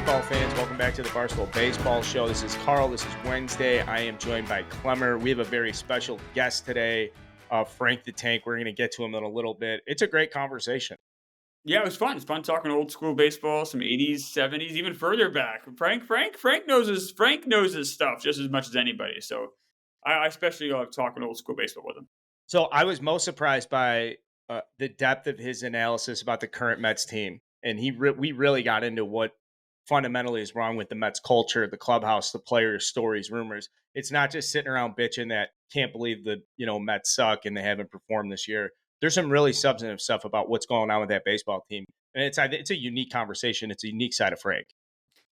baseball fans? Welcome back to the Barstool Baseball Show. This is Carl. This is Wednesday. I am joined by Klemmer. We have a very special guest today, Frank the Tank. We're going to get to him in a little bit. It's a great conversation. Yeah, it was fun. It's fun talking old school baseball, some 80s, 70s, even further back. Frank knows his stuff just as much as anybody. So I especially love talking old school baseball with him. So I was most surprised by the depth of his analysis about the current Mets team. And we really got into what fundamentally is wrong with the Mets culture, the clubhouse, the players, stories, rumors. It's not just sitting around bitching that can't believe the Mets suck and they haven't performed this year. There's some really substantive stuff about what's going on with that baseball team, and it's a unique conversation. It's a unique side of Frank.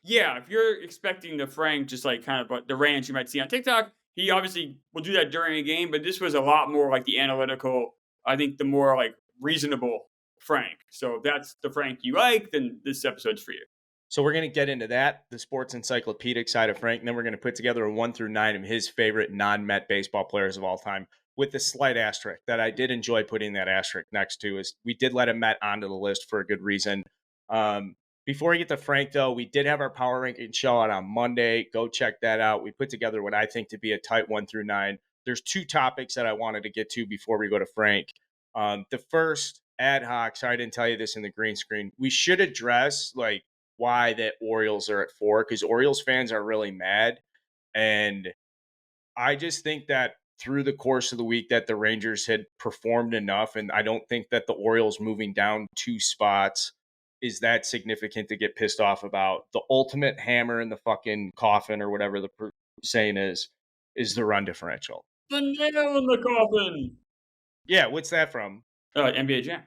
Yeah, if you're expecting the Frank, just like kind of the rants you might see on TikTok, he obviously will do that during a game, but this was a lot more like the analytical, I think the more like reasonable Frank. So if that's the Frank you like, then this episode's for you. So we're going to get into that, the sports encyclopedic side of Frank, and then we're going to put together a 1 through 9 of his favorite non-Met baseball players of all time, with the slight asterisk that I did enjoy putting that asterisk next to is we did let a Met onto the list for a good reason. Before we get to Frank, though, we did have our power ranking show out on Monday. Go check that out. We put together what I think to be a tight 1 through 9. There's two topics that I wanted to get to before we go to Frank. The first, ad hoc, sorry I didn't tell you this in the green screen. We should address like why the Orioles are at 4, because Orioles fans are really mad. And I just think that through the course of the week that the Rangers had performed enough, and I don't think that the Orioles moving down 2 spots is that significant to get pissed off about. The ultimate hammer in the fucking coffin, or whatever the saying is the run differential. The nail in the coffin. Yeah, what's that from? NBA Jam.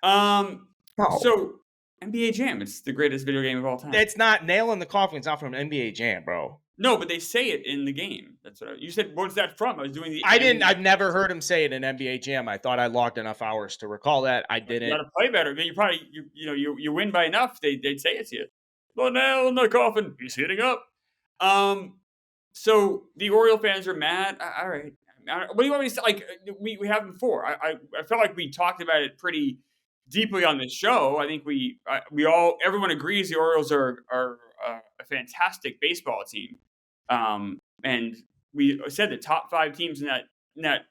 No. So NBA Jam, it's the greatest video game of all time. It's not nail in the coffin. It's not from NBA Jam, bro. No, but they say it in the game. That's what you said. What's that from? I was doing the. I've never heard him say it in NBA Jam. I thought I logged enough hours to recall that. I didn't. You got to play better. You probably you win by enough. They'd say it to you. The nail in the coffin. He's hitting up. So the Oriole fans are mad. All right. What do you want me to say? Like we have before. I felt like we talked about it pretty deeply on this show. I think everyone agrees the Orioles are a fantastic baseball team. And we said the top 5 teams in that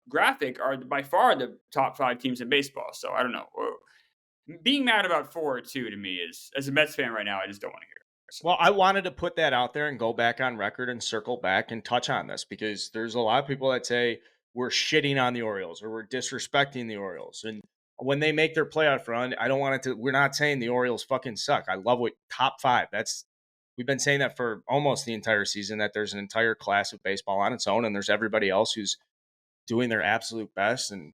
graphic are by far the top 5 teams in baseball. So I don't know. Being mad about 4 or 2 to me is, as a Mets fan right now, I just don't want to hear it. Well, I wanted to put that out there and go back on record and circle back and touch on this, because there's a lot of people that say we're shitting on the Orioles or we're disrespecting the Orioles. And when they make their playoff run, I don't want it to. We're not saying the Orioles fucking suck. I love what top 5. We've been saying that for almost the entire season, that there's an entire class of baseball on its own, and there's everybody else who's doing their absolute best and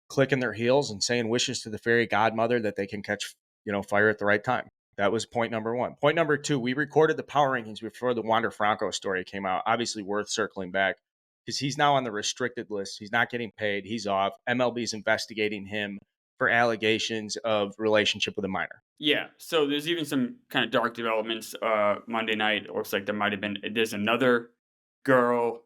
clicking their heels and saying wishes to the fairy godmother that they can catch, fire at the right time. That was point number 1. Point number 2, we recorded the power rankings before the Wander Franco story came out. Obviously worth circling back, because he's now on the restricted list. He's not getting paid. He's off. MLB's investigating him for allegations of relationship with a minor. Yeah, so there's even some kind of dark developments. Monday night, it looks like there's another girl,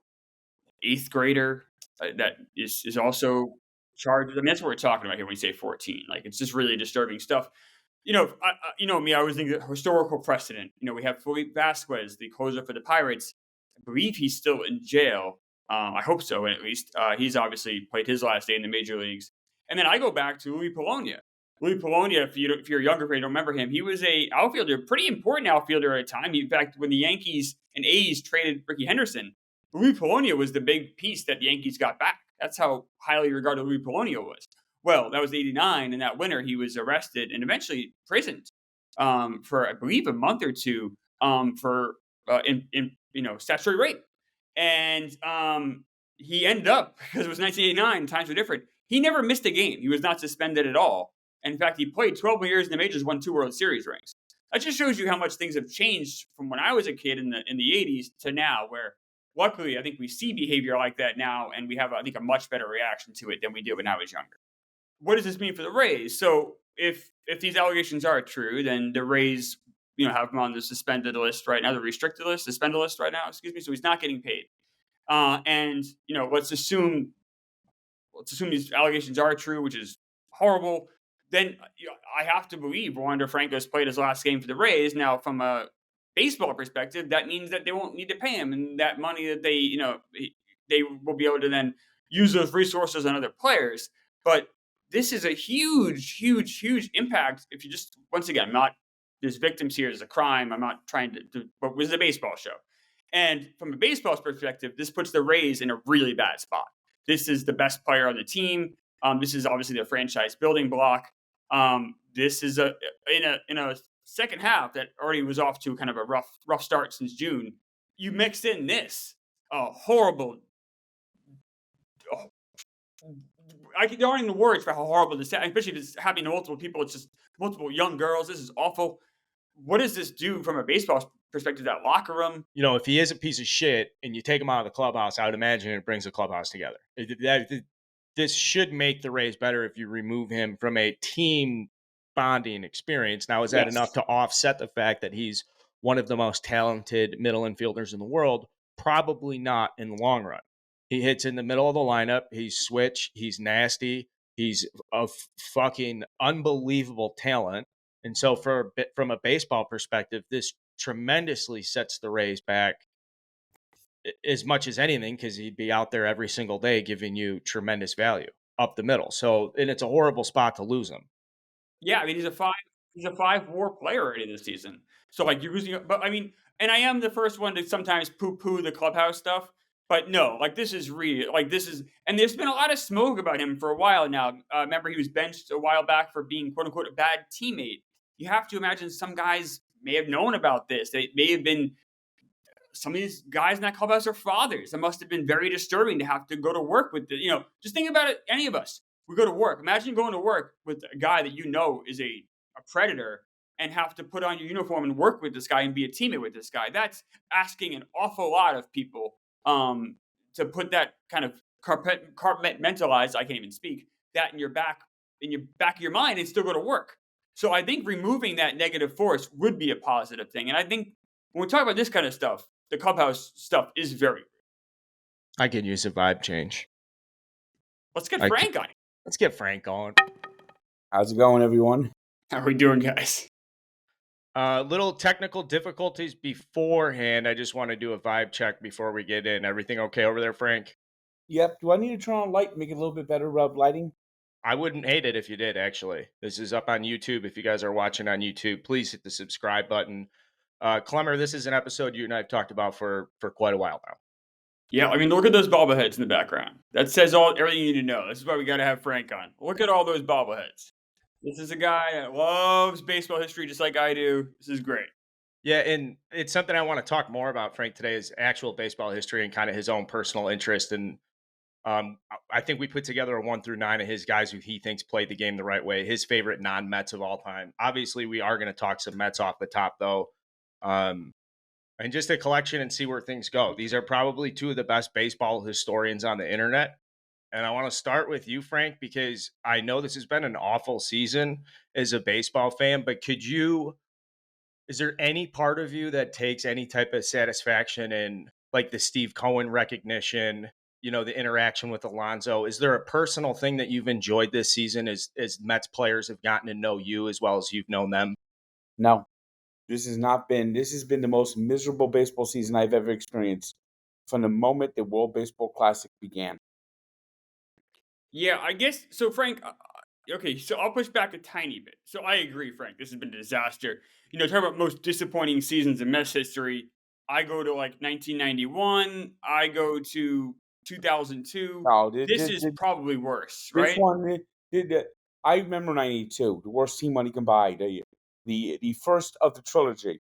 8th grader, that is also charged. I mean, that's what we're talking about here when we say 14. Like, it's just really disturbing stuff. Me, I always think that historical precedent. We have Felipe Vasquez, the closer for the Pirates. I believe he's still in jail. I hope so, at least. He's obviously played his last day in the major leagues. And then I go back to Louis Polonia. Louis Polonia, if you're younger, if you don't remember him, he was a outfielder, pretty important outfielder at a time. In fact, when the Yankees and A's traded Ricky Henderson, Louis Polonia was the big piece that the Yankees got back. That's how highly regarded Louis Polonia was. Well, that was '89, and that winter he was arrested and eventually imprisoned for, I believe, a month or 2 for statutory rape. And he ended up, because it was 1989, times were different. He never missed a game. He was not suspended at all. In fact, he played 12 more years in the majors, won 2 World Series rings. That just shows you how much things have changed from when I was a kid in the 80s to now, where luckily I think we see behavior like that now, and we have, I think, a much better reaction to it than we did when I was younger. What does this mean for the Rays? So if these allegations are true, then the Rays, have him on the suspended list right now, the restricted list, suspended list right now, excuse me. So he's not getting paid. And let's assume these allegations are true, which is horrible. then I have to believe Wander Franco's played his last game for the Rays. Now, from a baseball perspective, that means that they won't need to pay him, and that money that they will be able to then use those resources on other players. But this is a huge, huge, huge impact. If you just once again, I'm not there's victims here. There's a crime. I'm not trying to but this is a baseball show. And from a baseball's perspective, this puts the Rays in a really bad spot. This is the best player on the team. This is obviously the franchise building block. This is in a second half that already was off to kind of a rough start since June. You mixed in this horrible. Oh, I don't even words for how horrible this is, especially if it's happening to multiple people. It's just multiple young girls. This is awful. What does this do from a baseball perspective? That locker room. If he is a piece of shit and you take him out of the clubhouse, I would imagine it brings the clubhouse together. This should make the Rays better if you remove him from a team bonding experience. Now, is that enough to offset the fact that he's one of the most talented middle infielders in the world? Probably not in the long run. He hits in the middle of the lineup. He's switch. He's nasty. He's a fucking unbelievable talent. And so from a baseball perspective, this tremendously sets the Rays back as much as anything, because he'd be out there every single day giving you tremendous value up the middle. So, and it's a horrible spot to lose him. Yeah, I mean he's a 5 WAR player already this season. So like you're losing, but I mean, and I am the first one to sometimes poo-poo the clubhouse stuff. But no, like this is real. Like this is, and there's been a lot of smoke about him for a while now. Remember, he was benched a while back for being "quote unquote" a bad teammate. You have to imagine some guys may have known about this. They may have been some of these guys in that clubhouse are fathers. It must have been very disturbing to have to go to work with just think about it. Any of us, we go to work. Imagine going to work with a guy that is a predator and have to put on your uniform and work with this guy and be a teammate with this guy. That's asking an awful lot of people to put that kind of compartmentalize. I can't even speak that in your back of your mind and still go to work. So I think removing that negative force would be a positive thing. And I think when we talk about this kind of stuff, the clubhouse stuff is very. I could use a vibe change. Let's get Frank on. Let's get Frank on. How's it going, everyone? How are we doing, guys? Little technical difficulties beforehand. I just want to do a vibe check before we get in. Everything okay over there, Frank? Yep. Do I need to turn on light and make it a little bit better lighting? I wouldn't hate it if you did, actually. This is up on YouTube. If you guys are watching on YouTube, please hit the subscribe button. Klemmer, this is an episode you and I have talked about for quite a while now. Yeah, I mean, look at those bobbleheads in the background. That says everything you need to know. This is why we got to have Frank on. Look at all those bobbleheads. This is a guy that loves baseball history just like I do. This is great. Yeah, and it's something I want to talk more about, Frank, today is actual baseball history and kind of his own personal interest. And I think we put together a 1 through 9 of his guys who he thinks played the game the right way, his favorite non-Mets of all time. Obviously, we are going to talk some Mets off the top, though. And just a collection and see where things go. These are probably two of the best baseball historians on the internet. And I want to start with you, Frank, because I know this has been an awful season as a baseball fan, but is there any part of you that takes any type of satisfaction in like the Steve Cohen recognition, the interaction with Alonso? Is there a personal thing that you've enjoyed this season as Mets players have gotten to know you as well as you've known them? No. This has been the most miserable baseball season I've ever experienced from the moment the World Baseball Classic began. Yeah, I guess so, Frank. Okay, so I'll push back a tiny bit. So I agree, Frank. This has been a disaster. Talk about most disappointing seasons in Mets history. I go to like 1991. I go to 2002. This is probably worse, right? This one, I remember 92, the worst team money can buy. The first of the trilogy.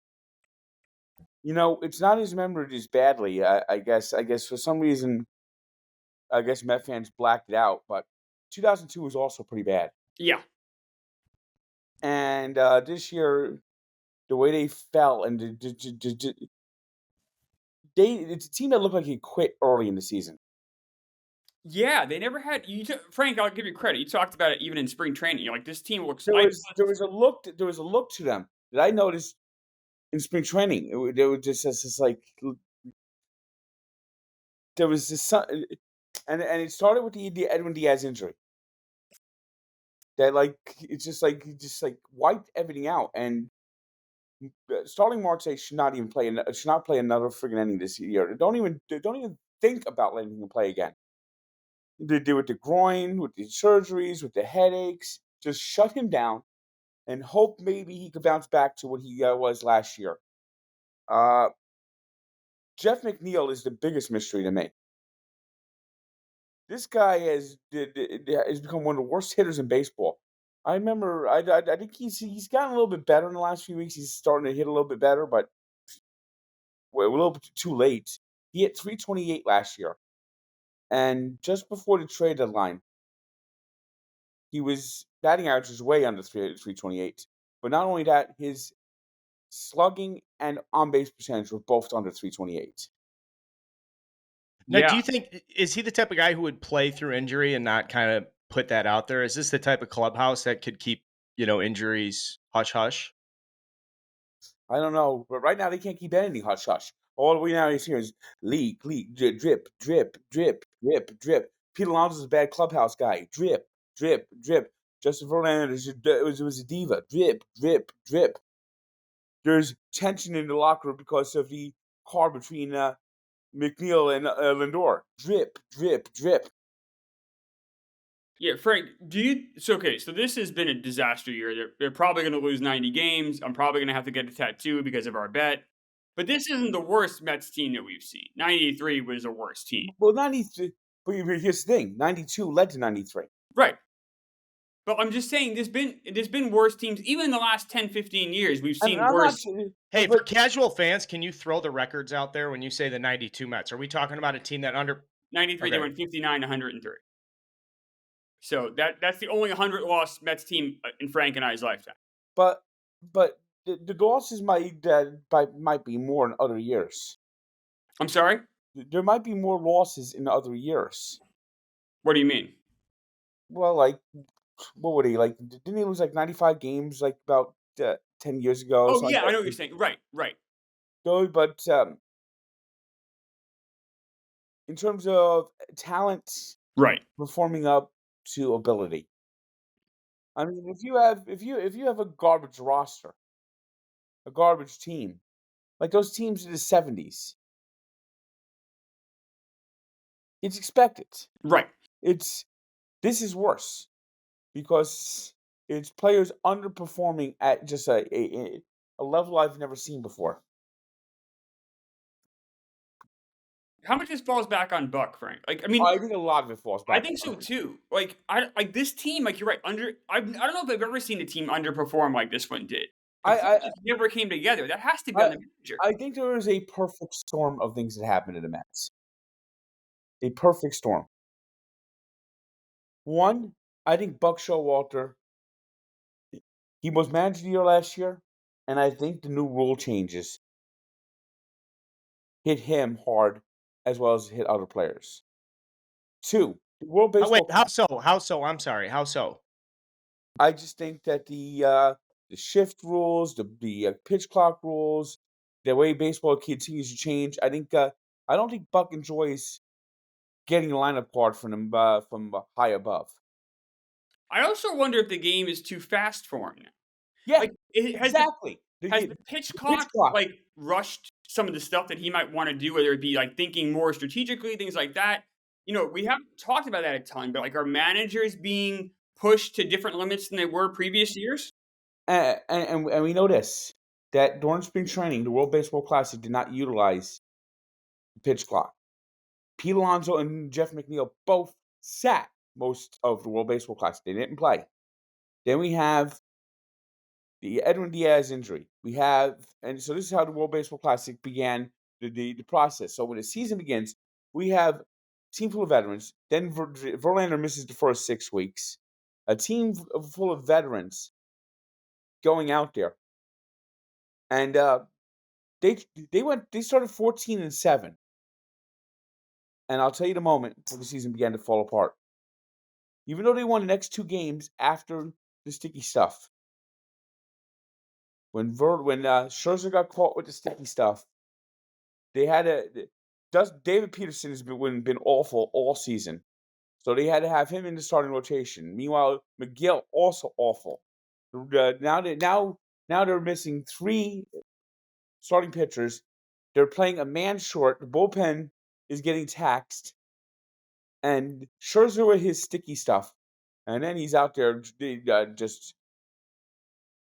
It's not as remembered as badly. I guess for some reason, Met fans blacked it out. But 2002 was also pretty bad. Yeah. And this year, the way they fell, and it's a team that looked like it quit early in the season. Yeah, they never had. Frank, I'll give you credit. You talked about it even in spring training. You're like, this team looks. There was a look to them that I noticed in spring training. It was just like there was this, and it started with the Edwin Diaz injury. that it's just like he just wiped everything out. And Starling Marte should not even play. Should not play another friggin' inning this year. Don't even think about letting him play again. They do with the groin, with the surgeries, with the headaches. Just shut him down and hope maybe he could bounce back to what he was last year. Uh, Jeff McNeil is the biggest mystery to me. This guy has become one of the worst hitters in baseball. I remember, I think he's gotten a little bit better in the last few weeks. He's starting to hit a little bit better, but we're a little bit too late. He hit 328 last year, and just before the trade deadline, he was batting average was way under 328. But not only that, his slugging and on base percentage were both under 328. Now, do Yeah. you think is he the type of guy who would play through injury and not kind of put that out there? Is this the type of clubhouse that could keep, injuries hush hush? I don't know, but right now they can't keep anything hush hush. All we now is here is leak, drip, drip, drip, drip, drip, drip. Pete Alonso's a bad clubhouse guy. Drip, drip, drip. Justin Verlander was a diva. Drip, drip, drip. There's tension in the locker room because of the car between McNeil and Lindor. Drip, drip, drip. Yeah, Frank, so this has been a disaster year. They're probably going to lose 90 games. I'm probably going to have to get a tattoo because of our bet. But this isn't the worst Mets team that we've seen. 93 was the worst team. Well, 93. But here's the thing: 92 led to 93. Right. But I'm just saying there's been worse teams. Even in the last 10, 15 years, we've seen worse. Hey, for casual fans, can you throw the records out there when you say the 92 Mets? Are we talking about a team that 93, they went 59, 103. So that's the only 100-loss Mets team in Frank and I's lifetime. But the losses might be more in other years. I'm sorry? There might be more losses in other years. What do you mean? Well, what would he didn't he lose 95 games about 10 years ago? Oh yeah, I know what you're saying. Right. No, but in terms of talent, right, performing up to ability. I mean, if you have a garbage roster, a garbage team, like those teams in the 70s, it's expected. Right. This is worse because it's players underperforming at just a level I've never seen before. How much this falls back on Buck, Frank? I think a lot of it falls back. I think so too. This team, you're right. I don't know if I've ever seen a team underperform like this one did. It never came together. That has to be on the manager. I think there is a perfect storm of things that happened to the Mets. A perfect storm. One, I think Buck Showalter, he was manager of the year last year, and I think the new rule changes hit him hard as well as hit other players. Two, the World Baseball. How so? How so? I'm sorry. How so? I just think that the shift rules, the pitch clock rules, the way baseball continues to change. I don't think Buck enjoys getting a lineup card from high above. I also wonder if the game is too fast for him now. Yeah, exactly. Has the pitch clock rushed some of the stuff that he might want to do, whether it be thinking more strategically, things like that? We haven't talked about that a ton, but are managers being pushed to different limits than they were previous years? And we know this, that during spring training, the World Baseball Classic did not utilize the pitch clock. Pete Alonso and Jeff McNeil both sat most of the World Baseball Classic. They didn't play. Then we have the Edwin Diaz injury. And so this is how the World Baseball Classic began the process. So when the season begins, we have a team full of veterans. Then Verlander misses the first 6 weeks. A team full of veterans going out there, and they started 14-7, and I'll tell you the moment before the season began to fall apart. Even though they won the next 2 games after the sticky stuff, when Scherzer got caught with the sticky stuff, they had David Peterson has been awful all season. So they had to have him in the starting rotation. Meanwhile, McGill also awful. Now they're missing 3 starting pitchers. They're playing a man short. The bullpen is getting taxed, and Scherzer with his sticky stuff, and then he's out there just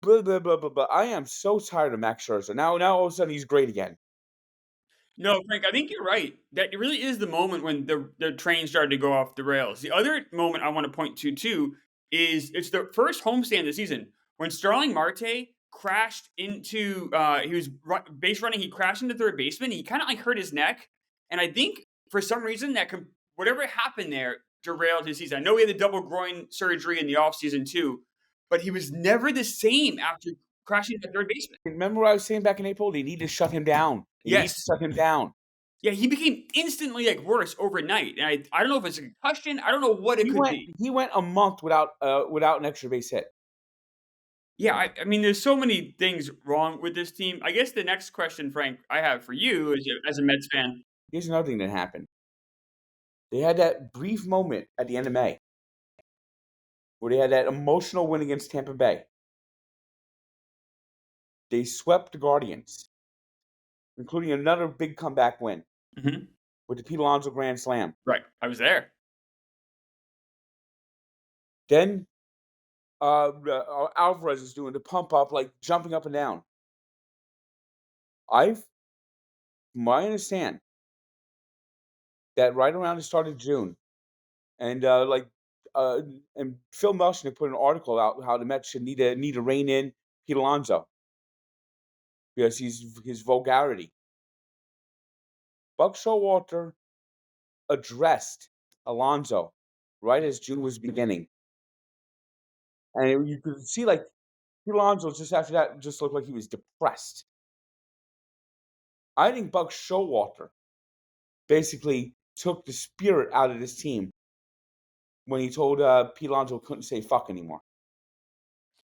blah blah blah blah blah. I am so tired of Max Scherzer. Now all of a sudden he's great again. No, Frank, I think you're right. That it really is the moment when the train started to go off the rails. The other moment I want to point to too is it's the first homestand of the season when Starling Marte crashed into he was base running. He crashed into third baseman. He kind of like hurt his neck, and I think for some reason that whatever happened there derailed his season. I know he had the double groin surgery in the offseason too, but he was never the same after crashing into third baseman. Remember what I was saying back in April? They need to shut him down. They need to Yes. shut him down. Yeah, he became instantly like worse overnight, and I don't know if it's a concussion. I don't know what it could be. He went a month without an extra base hit. Yeah, I mean, there's so many things wrong with this team. I guess the next question, Frank, I have for you as a Mets fan. Here's another thing that happened. They had that brief moment at the end of May where they had that emotional win against Tampa Bay. They swept the Guardians, including another big comeback win with the Pete Alonso Grand Slam. Right, I was there. Then Alvarez is doing the pump up, like jumping up and down. From what I understand, that right around the start of June, and and Phil Melchner put an article out how the Mets should need to rein in Pete Alonso because his vulgarity. Buck Showalter addressed Alonso right as June was beginning, and you could see like Pete Alonso just after that just looked like he was depressed. I think Buck Showalter basically took the spirit out of this team when he told Pete Alonso couldn't say fuck anymore.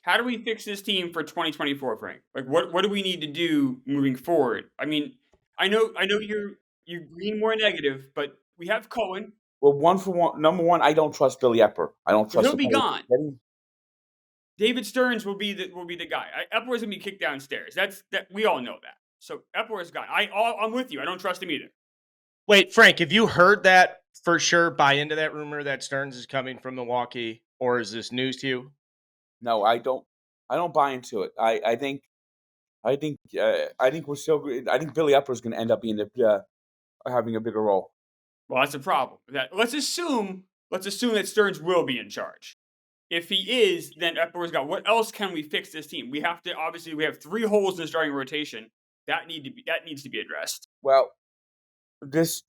How do we fix this team for 2024, Frank? Like, what do we need to do moving forward? I mean, I know you lean more negative, but we have Cohen. Well, number one, I don't trust Billy Epper. I don't trust. He'll be gone. David Stearns will be the guy. Epler's gonna be kicked downstairs. That we all know that. So Epler is gone. I'm with you. I don't trust him either. Wait, Frank, have you heard that for sure? Buy into that rumor that Stearns is coming from Milwaukee, or is this news to you? No, I don't. I don't buy into it. I think we're still. I think Billy Epper is going to end up being having a bigger role. Well, that's a problem. Let's assume that Stearns will be in charge. If he is, then Epler's got. What else can we fix this team? We have 3 holes in the starting rotation that needs to be addressed. Well, this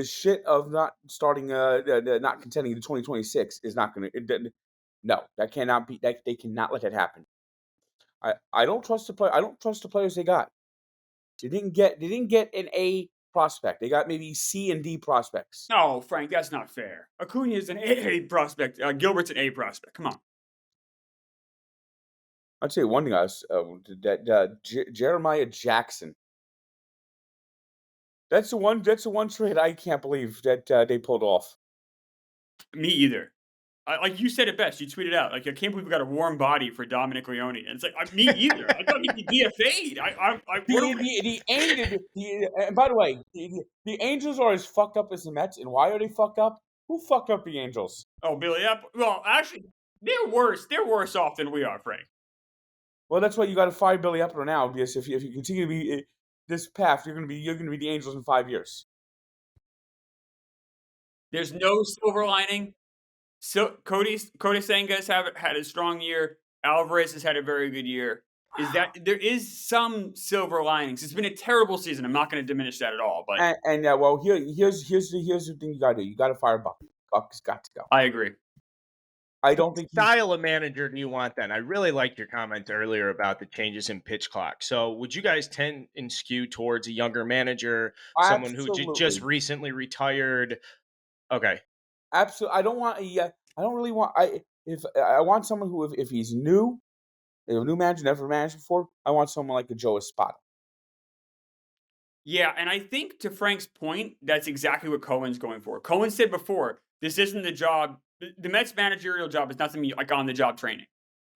shit of not starting not contending in 2026 is not going to. No, that cannot be. That they cannot let that happen. I don't trust the player. I don't trust the players they got. They didn't get an A prospect. They got maybe C and D prospects. No, Frank, that's not fair. Acuna is an A prospect. Gilbert's an A prospect. Come on. I'd say one thing. Jeremiah Jackson. That's the one trade I can't believe that they pulled off. Me either. Like you said it best. You tweeted out, like, I can't believe we got a warm body for Dominic Leone. And it's like, me either. I thought he'd be DFA'd. And by the way, the Angels are as fucked up as the Mets. And why are they fucked up? Who fucked up the Angels? Oh, Billy Epler. Well, actually, they're worse. They're worse off than we are, Frank. Well, that's why you got to fire Billy Epler now, because if you continue to be this path, you're gonna be the Angels in 5 years. There's no silver lining. So Cody Senga has had a strong year. Alvarez has had a very good year. There is some silver linings. It's been a terrible season. I'm not going to diminish that at all. But here's the thing you got to do. You got to fire Buck. Buck's got to go. I agree. I don't think style of manager do you want then? I really liked your comment earlier about the changes in pitch clock. So would you guys tend and skew towards a younger manager, someone who just recently retired? Okay. Absolutely. I don't really want. I want someone who, if he's new, a new manager, never managed before, I want someone like a Joe Espada. Yeah, and I think to Frank's point, that's exactly what Cohen's going for. Cohen said before, This isn't the job. The Mets managerial job is not something like on the job training.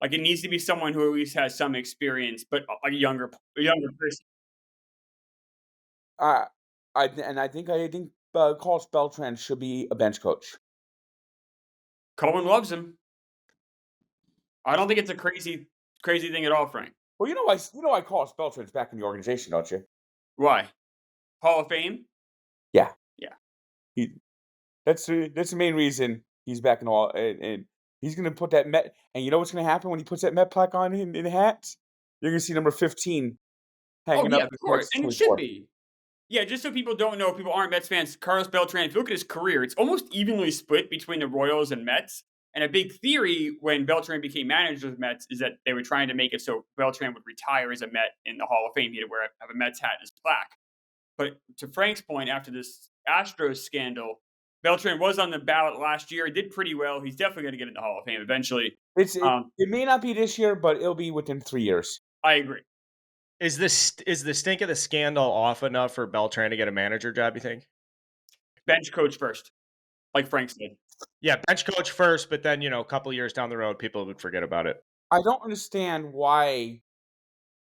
Like it needs to be someone who at least has some experience, but a younger person. Uh, I think Carlos Beltran should be a bench coach. Cohen loves him. I don't think it's a crazy thing at all, Frank. Well, why Carlos Beltran's back in the organization, don't you? Why? Hall of Fame? Yeah. Yeah. That's the main reason he's back in all, and he's gonna put that Met. And you know what's gonna happen when he puts that Met plaque on in the hat? You're gonna see number 15 Oh, hanging yeah, up of next course, to and it should 24. be. Yeah, just so people don't know, people aren't Mets fans, Carlos Beltran, if you look at his career, it's almost evenly split between the Royals and Mets. And a big theory when Beltran became manager of the Mets is that they were trying to make it so Beltran would retire as a Met in the Hall of Fame. He'd have a Mets hat in his plaque. But to Frank's point, after this Astros scandal, Beltran was on the ballot last year. He did pretty well. He's definitely going to get in the Hall of Fame eventually. It may not be this year, but it'll be within 3 years. I agree. Is the stink of the scandal off enough for Beltran to get a manager job, you think? Bench coach first, like Frank said. Yeah, bench coach first, but then, a couple years down the road, people would forget about it. I don't understand why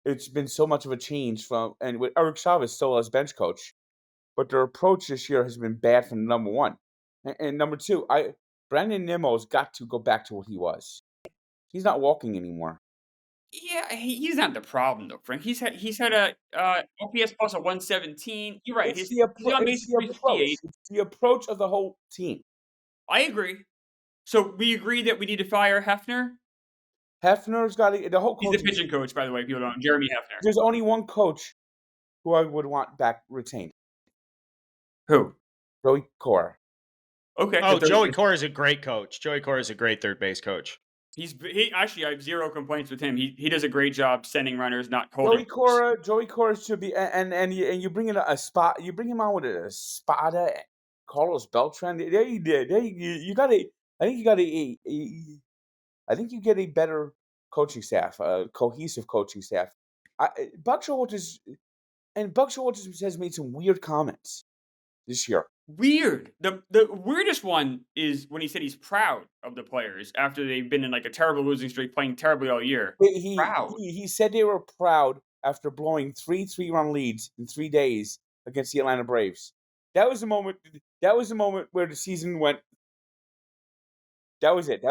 it's been so much of a change and with Eric Chavez still as bench coach, but their approach this year has been bad from number one. And number two, Brandon Nimmo's got to go back to what he was. He's not walking anymore. Yeah, he's not the problem though, Frank. He's had a OPS plus of 117. You're right. It's He's the on base it's the approach. 358. It's the approach of the whole team. I agree. So we agree that we need to fire Hefner. Hefner's got the whole He's coach. the pitching coach, by the way. People don't know. Jeremy Hefner. There's only one coach who I would want back retained. Who? Joey Cora. Okay. Oh, Joey Cora is a great coach. Joey Cora is a great third base coach. He actually, I have zero complaints with him. He does a great job sending runners, not holding. Joey Cora should be, and you bring in a spot. You bring him out with a Spada, Carlos Beltran. You got a. I think you got I think you get a better coaching staff, a cohesive coaching staff. Buck Showalter has made some weird comments this year. Weird. The weirdest one is when he said he's proud of the players after they've been in like a terrible losing streak, playing terribly all year. Proud. He said they were proud after blowing 3-run leads in 3 days against the Atlanta Braves. That was the moment. That was the moment where the season went. That was it.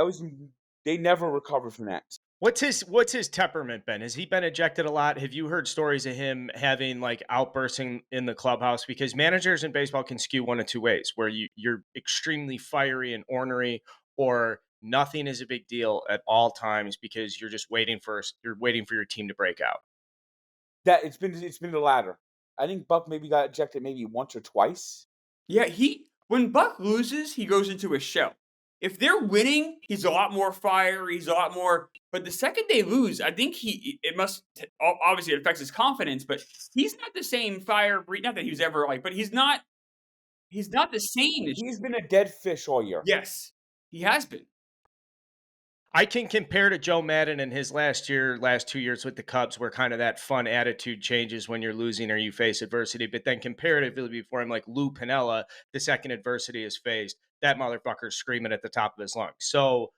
They never recovered from that. What's his temperament been? Has he been ejected a lot? Have you heard stories of him having like outbursting in the clubhouse? Because managers in baseball can skew one of two ways, where you're extremely fiery and ornery, or nothing is a big deal at all times because you're just waiting for your team to break out. That it's been the latter. I think Buck maybe got ejected maybe once or twice. Yeah, when Buck loses, he goes into a shell. If they're winning, he's a lot more fire. He's a lot more. But the second they lose, I think it must obviously it affects his confidence. But he's not the same fire. Not that he was ever like, but he's not. He's not the same. He's been a dead fish all year. Yes, he has been. I can compare to Joe Madden in his last 2 years with the Cubs, where kind of that fun attitude changes when you're losing or you face adversity. But then comparatively before him, like Lou Piniella, the second adversity is faced, that motherfucker's screaming at the top of his lungs. So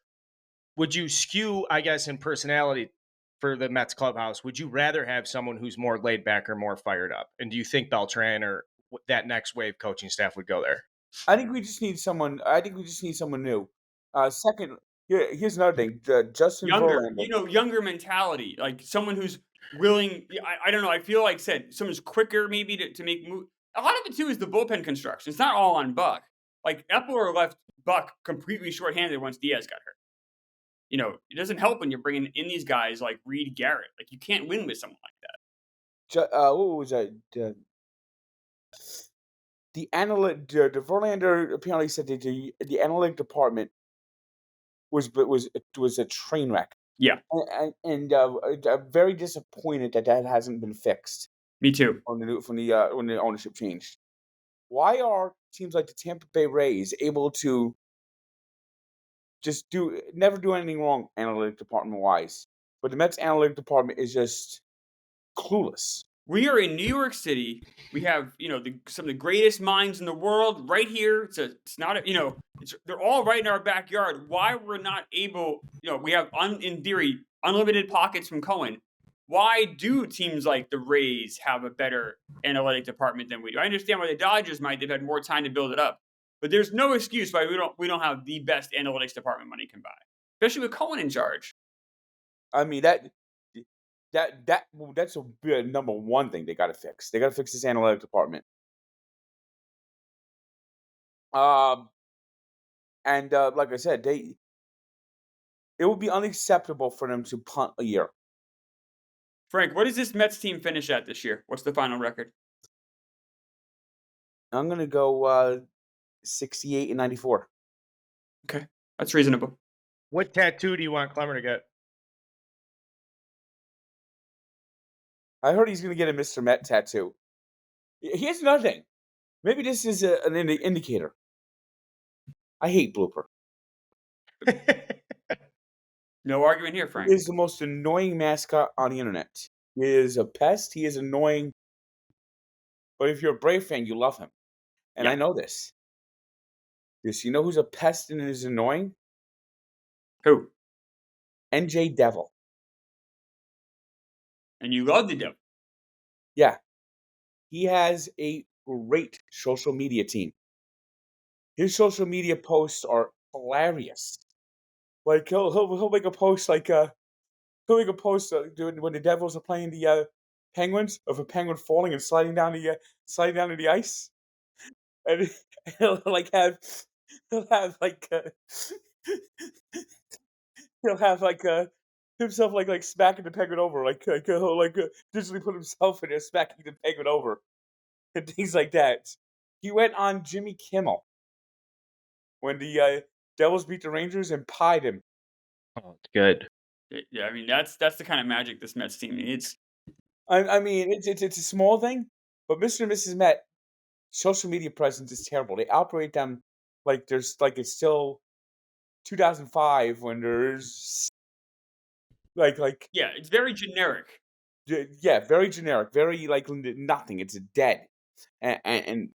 would you skew, I guess, in personality for the Mets clubhouse? Would you rather have someone who's more laid back or more fired up? And do you think Beltran or that next wave coaching staff would go there? I think we just need someone. New. Second, here's another thing. Justin Verlander. Younger mentality, like someone who's willing. I don't know. I feel like someone's quicker maybe to make move. A lot of it too is the bullpen construction. It's not all on Buck. Like Epler left Buck completely shorthanded once Diaz got hurt. It doesn't help when you're bringing in these guys like Reed Garrett. Like you can't win with someone like that. What was that? The Verlander apparently said that the analytic department was a train wreck. Yeah, and I'm very disappointed that hasn't been fixed. Me too. When the ownership changed, why are teams like the Tampa Bay Rays able to just never do anything wrong analytic department wise, but the Mets analytic department is just clueless. We are in New York City. We have, some of the greatest minds in the world right here. It's not, they're all right in our backyard. Why we're not able, we have, in theory, unlimited pockets from Cohen. Why do teams like the Rays have a better analytic department than we do? I understand why the Dodgers might. They've had more time to build it up, but there's no excuse why we don't have the best analytics department money can buy, especially with Cohen in charge. I mean that's a number one thing they got to fix. They got to fix this analytic department. And like I said, it would be unacceptable for them to punt a year. Frank, what does this Mets team finish at this year? What's the final record? I'm gonna go 68 and 94. Okay, that's reasonable. What tattoo do you want Klemmer to get? I heard he's gonna get a Mr. Met tattoo. Here's another thing. Maybe this is an indicator. I hate Blooper. No argument here, Frank. He is the most annoying mascot on the internet. He is a pest. He is annoying. But if you're a Brave fan, you love him. And Yeah. I know this. Because you know who's a pest and is annoying? Who? NJ Devil. And you love the Devil. Yeah. He has a great social media team. His social media posts are hilarious. Like he'll make a post when the Devils are playing the Penguins of a penguin falling and sliding down to the ice, and he'll like have he'll have like he'll have like himself like smacking the penguin over, he'll digitally put himself in there smacking the penguin over and things like that. He went on Jimmy Kimmel when the Devils beat the Rangers and pied him. Oh, it's good. Yeah, I mean that's the kind of magic this Mets team needs. I mean, it's a small thing, but Mr. and Mrs. Met social media presence is terrible. They operate them like it's still 2005 when there's like Yeah, it's very generic. yeah, very generic, very like nothing. It's dead, and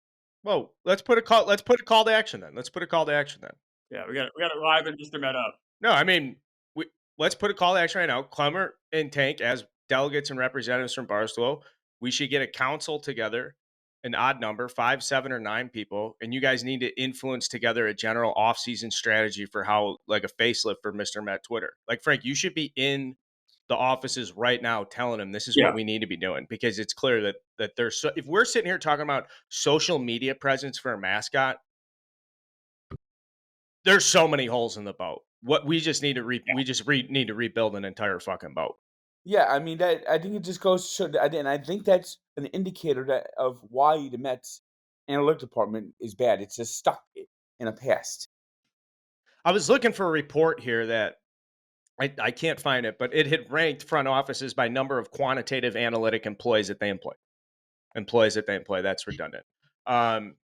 Whoa, let's put a call to action then. Yeah, we got to liven Mr. Met up. No, I mean, let's put a call to action right now. Klemmer and Tank, as delegates and representatives from Barstool, we should get a council together, an odd number, 5, 7, or 9 people, and you guys need to influence together a general off-season strategy for how, like a facelift for Mr. Met Twitter. Like, Frank, you should be in the offices right now telling them this is what we need to be doing, because it's clear that there's if we're sitting here talking about social media presence for a mascot, there's so many holes in the boat. What we just need to need to rebuild an entire fucking boat. yeah, I mean that. I think it just goes to show, and I think that's an indicator of why the Mets analytic department is bad. It's just stuck in a past. I was looking for a report here that I can't find it, but it had ranked front offices by number of quantitative analytic employees that they employ. That's redundant.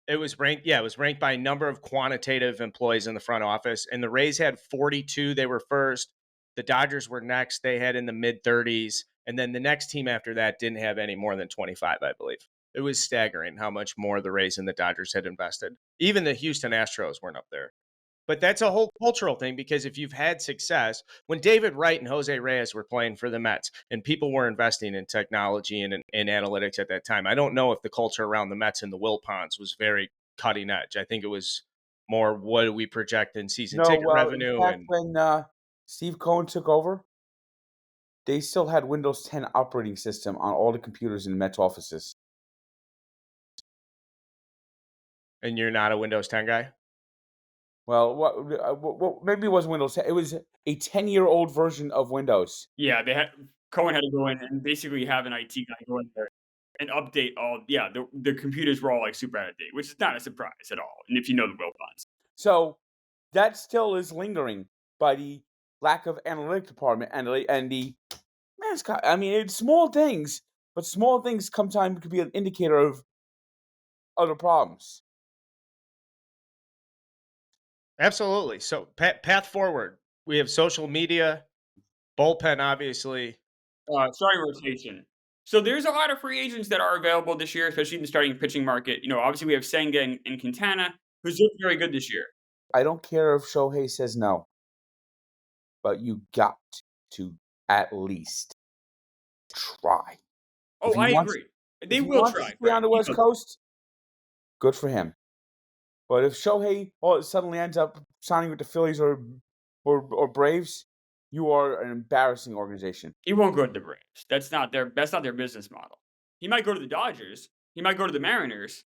It was ranked by number of quantitative employees in the front office, and the Rays had 42. They were first. The Dodgers were next. They had in the mid 30s, and then the next team after that didn't have any more than 25, I believe. It was staggering how much more the Rays and the Dodgers had invested. Even the Houston Astros weren't up there. But that's a whole cultural thing, because if you've had success, when David Wright and Jose Reyes were playing for the Mets and people were investing in technology and in analytics at that time, I don't know if the culture around the Mets and the Wilpons was very cutting edge. I think it was more, what do we project in season ticket revenue? In fact, when Steve Cohen took over, they still had Windows 10 operating system on all the computers in the Mets offices. And you're not a Windows 10 guy? Well, maybe it wasn't Windows 10. It was a 10-year-old version of Windows. Yeah, Cohen had to go in and basically have an IT guy go in there and update all. Yeah, the computers were all like super out of date, which is not a surprise at all. And if you know the Wilpons, so that still is lingering by the lack of analytic department and the mascot. I mean, it's small things, but small things sometimes could be an indicator of other problems. Absolutely. So path forward. We have social media, bullpen, obviously. starting rotation. So there's a lot of free agents that are available this year, especially in the starting pitching market. Obviously we have Senga and Quintana, who's looked very good this year. I don't care if Shohei says no, but you got to at least try. Oh, I agree. They If he will wants to try, stay on Frank. the West Coast, good for him. But if Shohei suddenly ends up signing with the Phillies or Braves, you are an embarrassing organization. He won't go to the Braves. That's not their business model. He might go to the Dodgers. He might go to the Mariners.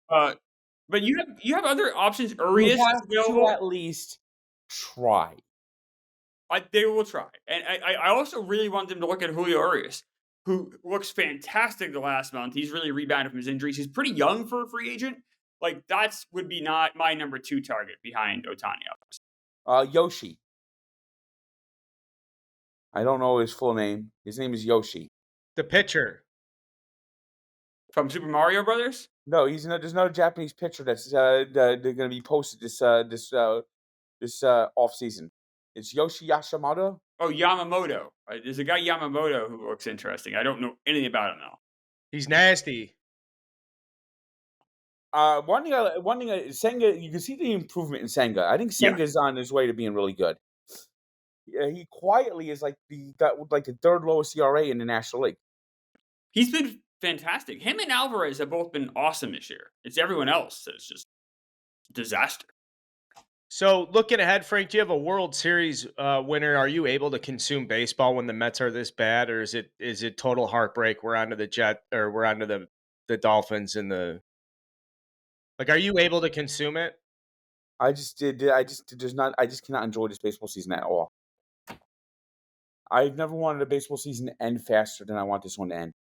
But you have other options. You Urias is have to available. at least try. They will try. And I also really want them to look at Julio Urias, who looks fantastic the last month. He's really rebounded from his injuries. He's pretty young for a free agent. Like, that's would be not my number 2 target behind Ohtani. Yoshi. I don't know his full name. His name is Yoshi. The pitcher. From Super Mario Brothers? No, there's another Japanese pitcher that's they're going to be posted this off season. It's Yoshi Yashimoto. Oh, Yamamoto. There's a guy Yamamoto who looks interesting. I don't know anything about him though. He's nasty. One thing, Senga. You can see the improvement in Senga. I think Senga's on his way to being really good. He quietly is like the third lowest ERA in the National League. He's been fantastic. Him and Alvarez have both been awesome this year. It's everyone else that's just disaster. So looking ahead, Frank, do you have a World Series winner? Are you able to consume baseball when the Mets are this bad, or is it total heartbreak? We're onto the Dolphins and the are you able to consume it? I just cannot enjoy this baseball season at all. I've never wanted a baseball season to end faster than I want this one to end.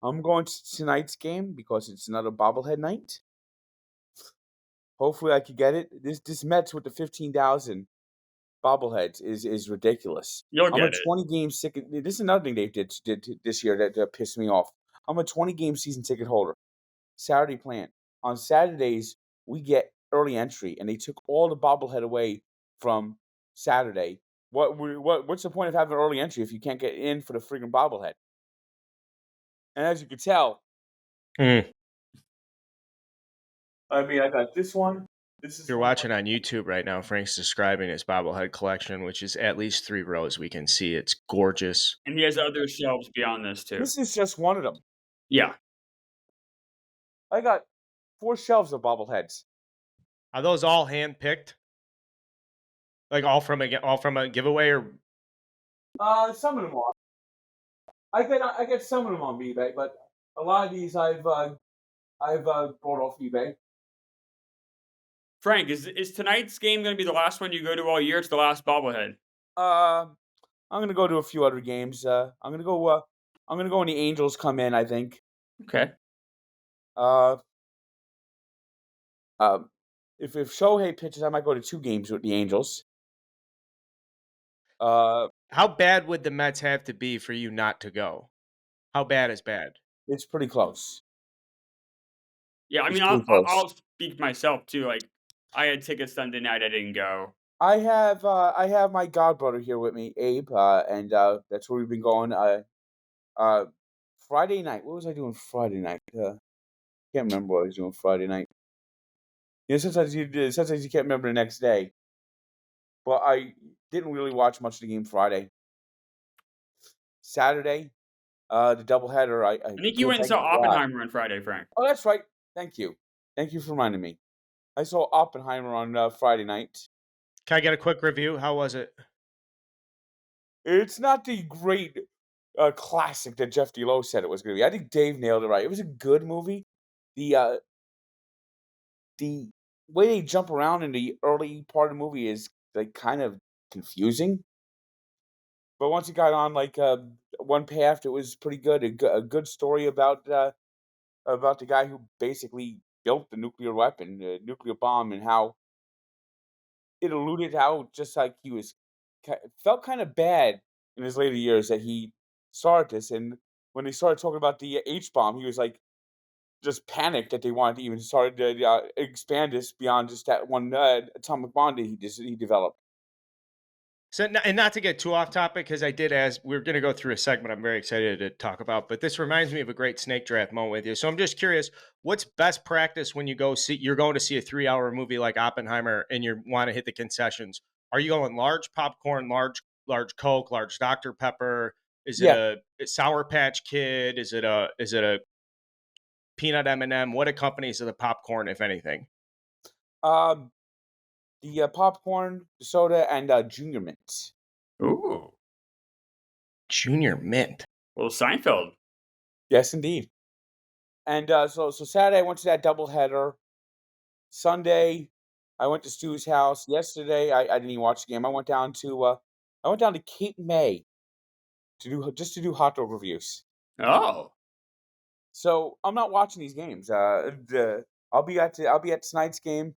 I'm going to tonight's game because it's another bobblehead night. Hopefully I could get it. This Mets with the 15,000 bobbleheads is ridiculous. You'll I'm get a it. 20-game ticket. This is another thing they did this year that pissed me off. I'm a 20-game season ticket holder. Saturday plan. On Saturdays, we get early entry, and they took all the bobblehead away from Saturday. What's the point of having early entry if you can't get in for the freaking bobblehead? And as you can tell, I mean, I got this one. If you're watching on YouTube right now, Frank's describing his bobblehead collection, which is at least 3 rows. We can see it's gorgeous. And he has other shelves beyond this too. This is just one of them. Yeah. I got 4 shelves of bobbleheads. Are those all hand picked? Like all from a giveaway, or Some of them are. I get some of them on eBay, but a lot of these I've brought off eBay. Frank, is tonight's game going to be the last one you go to all year? It's the last bobblehead. I'm gonna go to a few other games. I'm gonna go when the Angels come in, I think. Okay. If Shohei pitches, I might go to 2 games with the Angels. how bad would the Mets have to be for you not to go? How bad is bad? It's pretty close. Yeah, I It's mean, pretty close. I'll speak myself too. Like, I had tickets Sunday night. I didn't go. I have my godbrother here with me, Abe, and that's where we've been going. Friday night. What was I doing Friday night? Can't remember what I was doing Friday night. Sometimes you can't remember the next day. But I didn't really watch much of the game Friday. Saturday, the doubleheader. I think you went and saw Oppenheimer on Friday, Frank. Oh, that's right. Thank you for reminding me. I saw Oppenheimer on Friday night. Can I get a quick review? How was it? It's not the great classic that Jeff DeLoe said it was going to be. I think Dave nailed it right. It was a good movie. The way they jump around in the early part of the movie is like kind of confusing. But once it got on like one path, it was pretty good. A good story about the guy who basically built the nuclear weapon, the nuclear bomb, and how it alluded how just like he was felt kind of bad in his later years that he started this, and when they started talking about the H bomb, he was like just panicked that they wanted to even start to expand this beyond just that one atomic bomb that he developed. So, and not to get too off topic, because I did ask, we're going to go through a segment I'm very excited to talk about, but this reminds me of a great snake draft moment with you. So I'm just curious, what's best practice when you're going to see a 3 hour movie like Oppenheimer and you want to hit the concessions? Are you going large popcorn, large Coke, large Dr. Pepper? Is it Yeah. a Sour Patch Kid? Is it a peanut M&M? What accompanies the popcorn, if anything? Um, the popcorn, the soda, and Junior Mints. Ooh. Junior Mint. Well, Seinfeld. Yes, indeed. And so Saturday I went to that doubleheader. Sunday I went to Stu's house. Yesterday I didn't even watch the game. I went down to Cape May to do hot dog reviews. Oh. So I'm not watching these games. I'll be at tonight's game.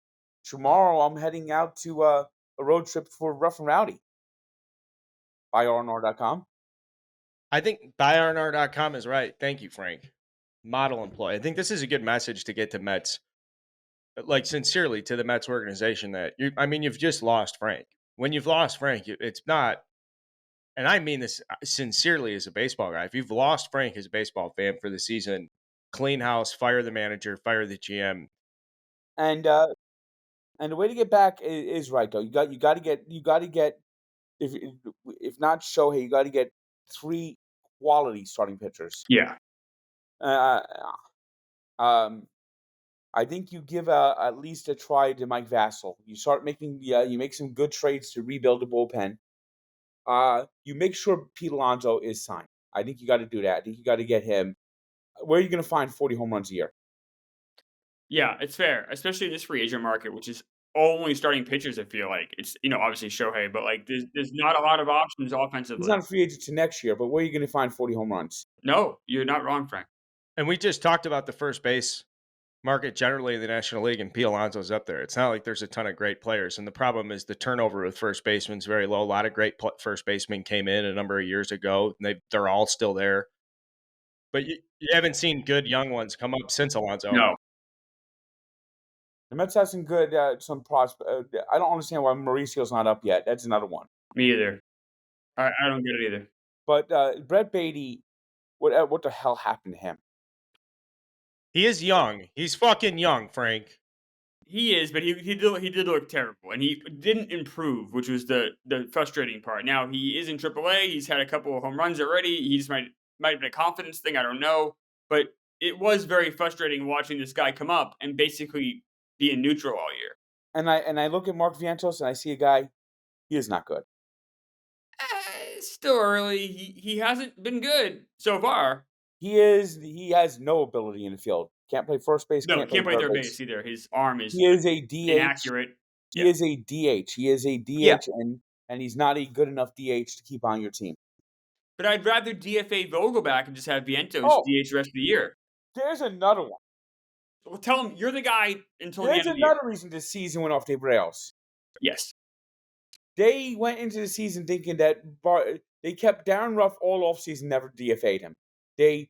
Tomorrow I'm heading out to a road trip for Rough and Rowdy. By rnr.com. I think buyrnr.com is right. Thank you, Frank. Model employee. I think this is a good message to get to Mets, like sincerely to the Mets organization that you've just lost Frank. When you've lost Frank, it's not, and I mean this sincerely as a baseball guy. If you've lost Frank as a baseball fan for the season, clean house, fire the manager, fire the GM. And the way to get back is right though. You got to get if not Shohei, you got to get 3 quality starting pitchers. Yeah. Uh, um, I think you give at least a try to Mike Vassell. You start making you make some good trades to rebuild the bullpen. You make sure Pete Alonso is signed. I think you got to do that. I think you got to get him. Where are you going to find 40 home runs a year? Yeah, it's fair, especially in this free agent market, which is only starting pitchers. I feel like it's obviously Shohei, but like there's not a lot of options He's offensively. not a free agent to next year, but where are you going to find 40 home runs? No, you're not wrong, Frank. And we just talked about the first base market generally in the National League, and Pete Alonso's up there. It's not like there's a ton of great players, and the problem is the turnover with first basemen is very low. A lot of great first basemen came in a number of years ago, and they're all still there. But you haven't seen good young ones come up since Alonso. No. The Mets have some good some prospects. I don't understand why Mauricio's not up yet. That's another one. Me either. I don't get it either. But Brett Beatty, what the hell happened to him? He is young. He's fucking young, Frank. He is, but he did look terrible, and he didn't improve, which was the frustrating part. Now he is in AAA. He's had a couple of home runs already. He just might have been a confidence thing. I don't know, but it was very frustrating watching this guy come up and basically be in neutral all year. And I look at Mark Vientos and I see a guy. He is not good. It's still early. He hasn't been good so far. He has no ability in the field. Can't play first base. No, can't play third base either. His arm is He is a DH. inaccurate. He is a DH. He is a DH, and he's not a good enough DH to keep on your team. But I'd rather DFA Vogelback and just have Vientos DH the rest of the year. There's another one. Well, tell him you're the guy until the end of the year. There's another reason this season went off the rails. Yes. They went into the season thinking that they kept Darren Ruff all offseason, never DFA'd him. They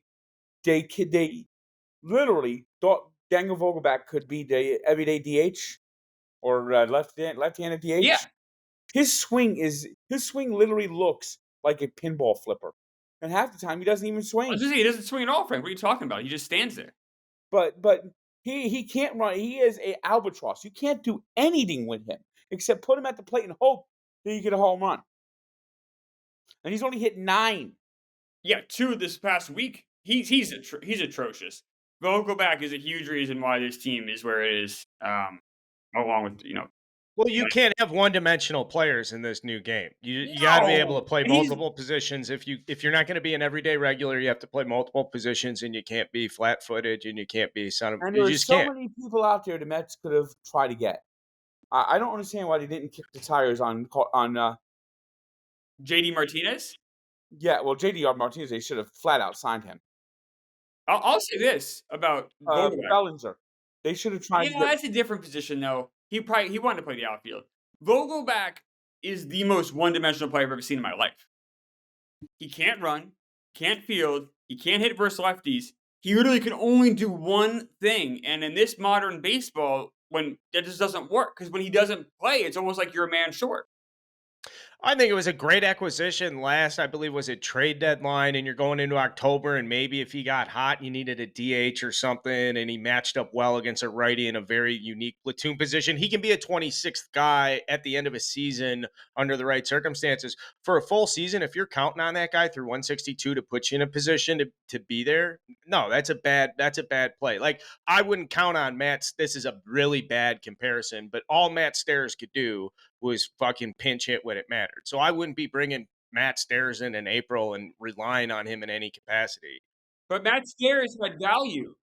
literally thought Daniel Vogelback could be the everyday DH or left-handed DH. Yeah. His swing literally looks like a pinball flipper, and half the time he doesn't even swing. I was just saying, he doesn't swing at all, Frank. What are you talking about? He just stands there. But he can't run. He is a albatross. You can't do anything with him except put him at the plate and hope that you get a home run. And he's only hit 9. Yeah, 2 this past week. He's atrocious. Vogelback is a huge reason why this team is where it is. Along with Well, you can't have one-dimensional players in this new game. You got to be able to play multiple positions. If you're not going to be an everyday regular, you have to play multiple positions, and you can't be flat-footed, and you can't be son of. And you there's just so can't. many people out there the Mets could have tried to get. I don't understand why they didn't kick the tires on JD Martinez. Yeah, well, JD Martinez, they should have flat out signed him. I'll say this about Vogelback. Bellinger. They should have tried. Yeah, that's a different position though. He wanted to play the outfield. Vogelback is the most one-dimensional player I've ever seen in my life. He can't run, can't field, he can't hit versus lefties. He literally can only do one thing. And in this modern baseball, when that just doesn't work, because when he doesn't play, it's almost like you're a man short. I think it was a great acquisition last, I believe, was it trade deadline, and you're going into October, and maybe if he got hot, you needed a DH or something, and he matched up well against a righty in a very unique platoon position. He can be a 26th guy at the end of a season under the right circumstances. For a full season, if you're counting on that guy through 162 to put you in a position to be there, no, that's a bad play. Like I wouldn't count on Matt's. This is a really bad comparison, but all Matt Stairs could do was fucking pinch hit when it mattered. So I wouldn't be bringing Matt Stairs in April and relying on him in any capacity. But Matt Stairs had value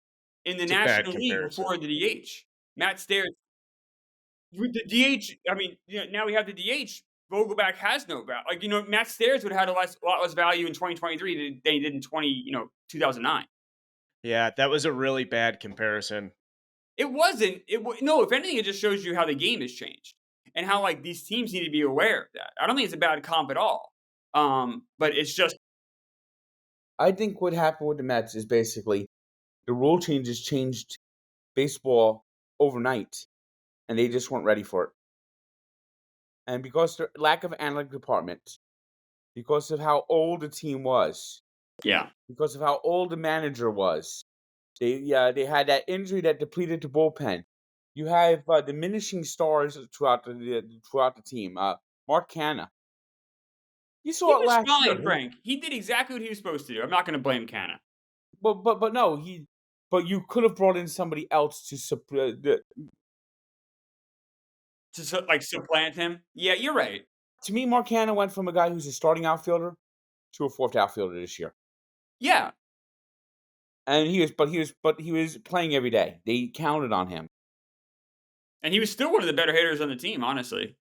in the It's a bad National League comparison. before the DH. Matt Stairs with the DH, I mean, now we have the DH. Vogelback has no value. Like, Matt Stairs would have had a lot less value in 2023 than he did in 2009. Yeah, that was a really bad comparison. It wasn't. No. If anything, it just shows you how the game has changed and how like these teams need to be aware of that. I don't think it's a bad comp at all. But it's just I think what happened with the Mets is basically the rule changes changed baseball overnight, and they just weren't ready for it. And because the lack of analytic department, because of how old the team was, yeah. because of how old the manager was, they had that injury that depleted the bullpen. You have diminishing stars throughout the team. Mark Canna, you He saw it was last fine, year. Frank. He did exactly what he was supposed to do. I'm not going to blame Canna. But no, But you could have brought in somebody else to To like supplant him. Yeah, you're right. to me. Mark Canna went from a guy who's a starting outfielder to a fourth outfielder this year, Yeah, and he was playing every day. They counted on him. and he was still one of the better hitters on the team, honestly.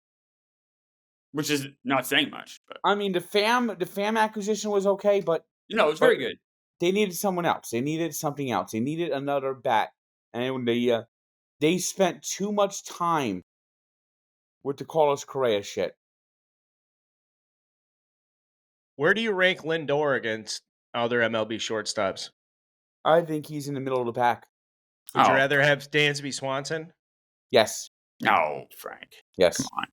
Which is not saying much, but I mean, the fam acquisition was okay, but it was very good. they needed someone else. They needed something else. They needed another bat, and they spent too much time with the Carlos Correa shit. Where do you rank Lindor against other MLB shortstops? I think he's in the middle of the pack. Would you Oh. rather have Dansby Swanson? Yes. No, Frank. Yes. Come on.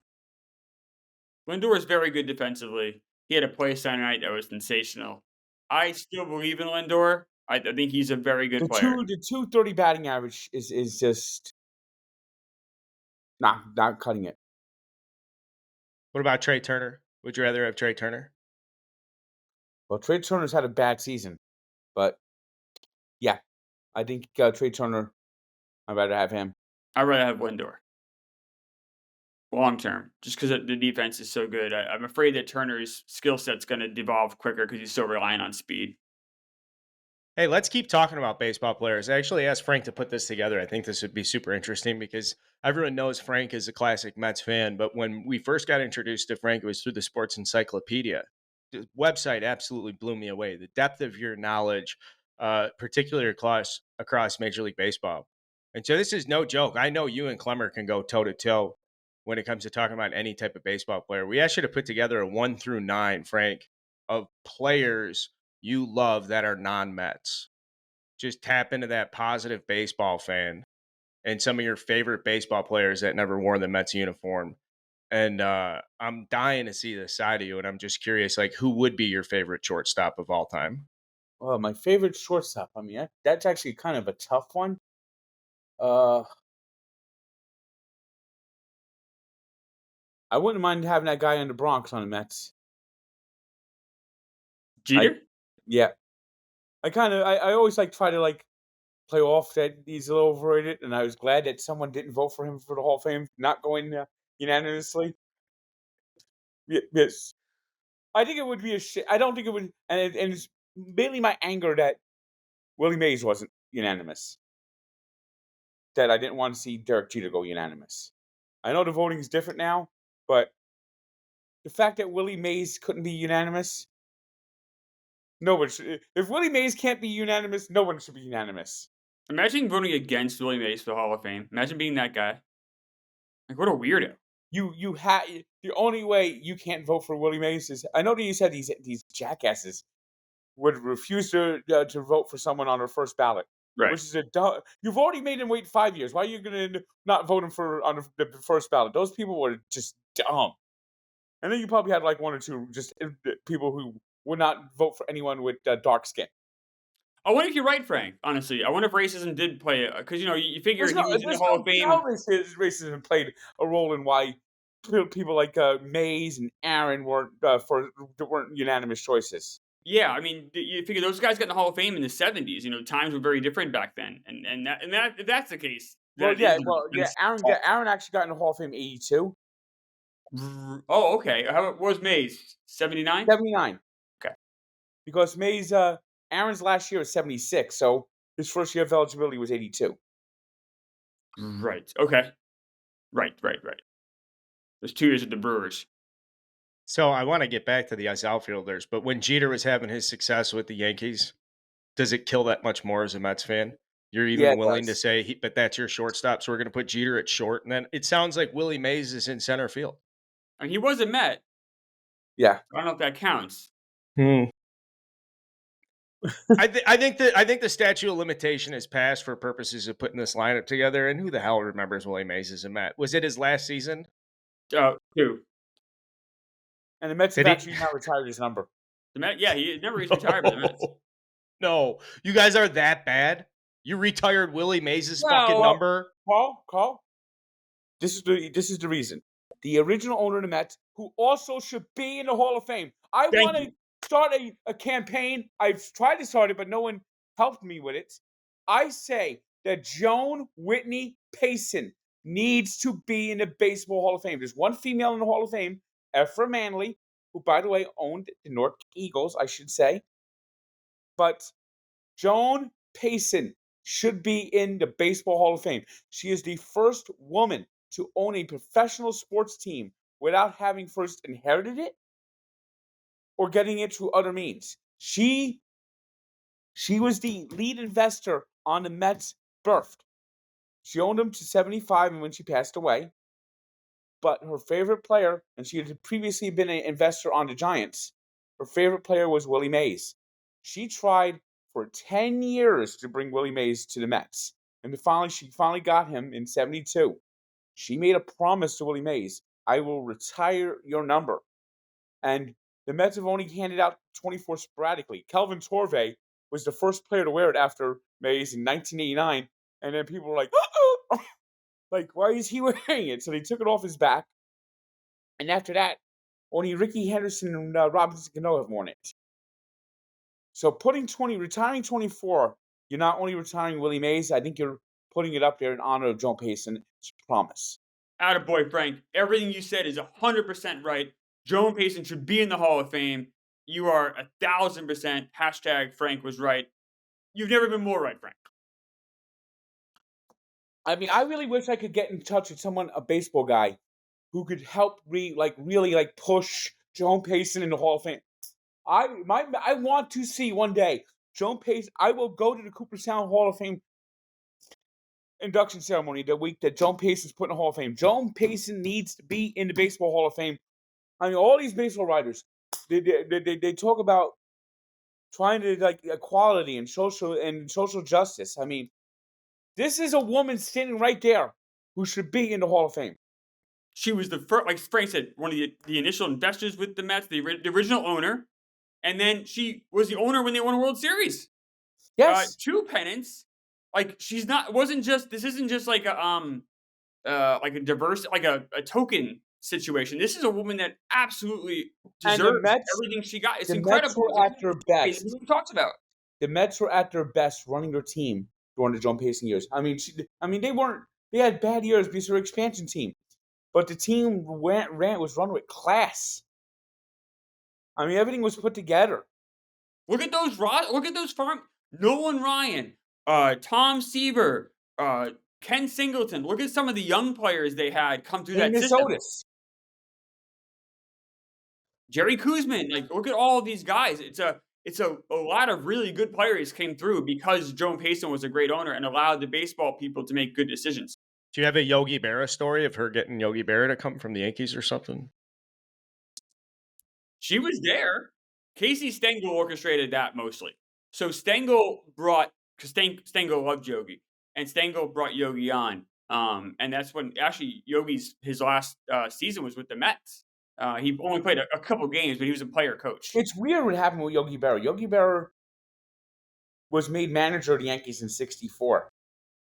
Lindor is very good defensively. He had a play Saturday night that was sensational. I still believe in Lindor. I think he's a very good player. The 230 batting average is just not cutting it. What about Trey Turner? Would you rather have Trey Turner? Well, Trey Turner's had a bad season, but yeah, I think Trey Turner. I'd rather have him. I'd rather have Lindor. Long term, just because the defense is so good. I'm afraid that Turner's skill set's going to devolve quicker because he's so reliant on speed. Hey, let's keep talking about baseball players. I actually asked Frank to put this together. I think this would be super interesting because everyone knows Frank is a classic Mets fan. But when we first got introduced to Frank, it was through the Sports Encyclopedia. The website absolutely blew me away. The depth of your knowledge, particularly across Major League Baseball. And so this is no joke. I know you and Klemmer can go toe to toe when it comes to talking about any type of baseball player. We asked you to put together a 1 through 9, Frank, of players you love that are non-Mets. Just tap into that positive baseball fan and some of your favorite baseball players that never wore the Mets uniform. And I'm dying to see this side of you, and I'm just curious, like, who would be your favorite shortstop of all time? Well, my favorite shortstop. I mean, that's actually kind of a tough one. I wouldn't mind having that guy in the Bronx on the Mets. Jeter? Yeah. I always try to play off that he's a little overrated, and I was glad that someone didn't vote for him for the Hall of Fame, not going unanimously. Yes. I think it would be a shit. I don't think it would, and it's mainly my anger that Willie Mays wasn't unanimous. That I didn't want to see Derek Jeter go unanimous. I know the voting is different now, but the fact that Willie Mays couldn't be unanimous, if Willie Mays can't be unanimous, no one should be unanimous. Imagine voting against Willie Mays for the Hall of Fame. Imagine being that guy. Like, what a weirdo. You have the only way you can't vote for Willie Mays is, I know that you said these jackasses would refuse to vote for someone on their first ballot, Right. which is you've already made him wait 5 years. Why are you going to not vote him on the first ballot? Those people were just dumb. And then you probably had like one or two just people who would not vote for anyone with dark skin. I wonder if you're right, Frank. Honestly, I wonder if racism did play because you figure he was in the Hall of How Fame. racism played a role in why people like Mays and Aaron weren't unanimous choices. Yeah, I mean, you figure those guys got in the Hall of Fame in the '70s. Times were very different back then, and if that's the case, that is Aaron actually got in the Hall of Fame '82, Oh, okay. How was Mays? 79? '79, Okay. because Aaron's last year was '76, so his first year of eligibility was '82. Right. Okay. Right. There's 2 years at the Brewers. So I want to get back to the ice outfielders, but when Jeter was having his success with the Yankees, does it kill that much more as a Mets fan? You're Yeah, even it willing to does. say, but that's your shortstop, so we're going to put Jeter at short, and then it sounds like Willie Mays is in center field. I mean, he was a Met. Yeah. I don't know if that counts. I think the statute of limitation is passed for purposes of putting this lineup together. And who the hell remembers Willie Mays as a Met? Was it his last season? 2. And the Mets have Did he? actually now retired his number. The Met, yeah, he never he's retired by the Mets. No, you guys are that bad. You retired Willie Mays' fucking Well, number. Carl, this is the reason. The original owner of the Mets, who also should be in the Hall of Fame. I Thank want to you. start a campaign. I've tried to start it, but no one helped me with it. I say that Joan Whitney Payson needs to be in the Baseball Hall of Fame. There's one female in the Hall of Fame, Ephra Manley, who, by the way, owned the North Eagles, I should say. But Joan Payson should be in the Baseball Hall of Fame. She is the first woman to own a professional sports team without having first inherited it or getting it through other means. She was the lead investor on the Mets' birth. She owned them to 75 and when she passed away. But her favorite player, and she had previously been an investor on the Giants, her favorite player was Willie Mays. She tried for 10 years to bring Willie Mays to the Mets. And she finally got him in '72. She made a promise to Willie Mays, I will retire your number. And the Mets have only handed out 24 sporadically. Kelvin Torvey was the first player to wear it after Mays in 1989. And then people were like, like, why is he wearing it? So they took it off his back. And after that, only Ricky Henderson and Robinson Cano have worn it. So retiring 24, you're not only retiring Willie Mays, I think you're putting it up there in honor of Joan Payson's promise. Attaboy, Frank. Everything you said is 100% right. Joan Payson should be in the Hall of Fame. You are 1,000% hashtag Frank was right. You've never been more right, Frank. I mean, I really wish I could get in touch with someone, a baseball guy, who could help really push Joan Payson in the Hall of Fame. I want to see one day Joan Payson. I will go to the Cooperstown Hall of Fame induction ceremony the week that Joan Payson's put in the Hall of Fame. Joan Payson needs to be in the Baseball Hall of Fame. I mean, all these baseball writers, they talk about trying to like equality and social justice. I mean, this is a woman standing right there who should be in the Hall of Fame. She was the first, like Frank said, one of the initial investors with the Mets, the original owner, and then she was the owner when they won a World Series. Yes, 2 pennants. Like she's not. Wasn't just. This isn't just like a diverse, like a token situation. This is a woman that absolutely deserves everything she got. It's the incredible. Mets were at their best. Who talks about? The Mets were at their best running their team during the Joan Payson years. I mean, they weren't. They had bad years because they're an expansion team, but the team was run with class. I mean, everything was put together. Look at those farm. Nolan Ryan, Tom Seaver, Ken Singleton. Look at some of the young players they had come through that system. Jerry Kuzman. Like, look at all of these guys. It's a lot of really good players came through because Joan Payson was a great owner and allowed the baseball people to make good decisions. Do you have a Yogi Berra story of her getting Yogi Berra to come from the Yankees or something? She was there. Casey Stengel orchestrated that mostly. So Stengel brought, because Stengel loved Yogi, and Stengel brought Yogi on. And that's when actually his last season was with the Mets. He only played a couple games, but he was a player coach. It's weird what happened with Yogi Berra. Yogi Berra was made manager of the Yankees in '64.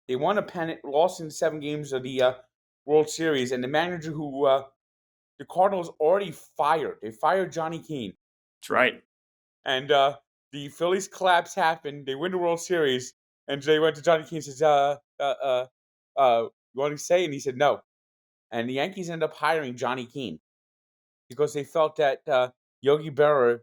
They won a pennant, lost in 7 games of the World Series, and the manager who the Cardinals already fired. They fired Johnny Keane. That's right. And the Phillies collapse happened. They win the World Series, and they went to Johnny Keane and says, you want to say? And he said, no. And the Yankees ended up hiring Johnny Keane because they felt that Yogi Berra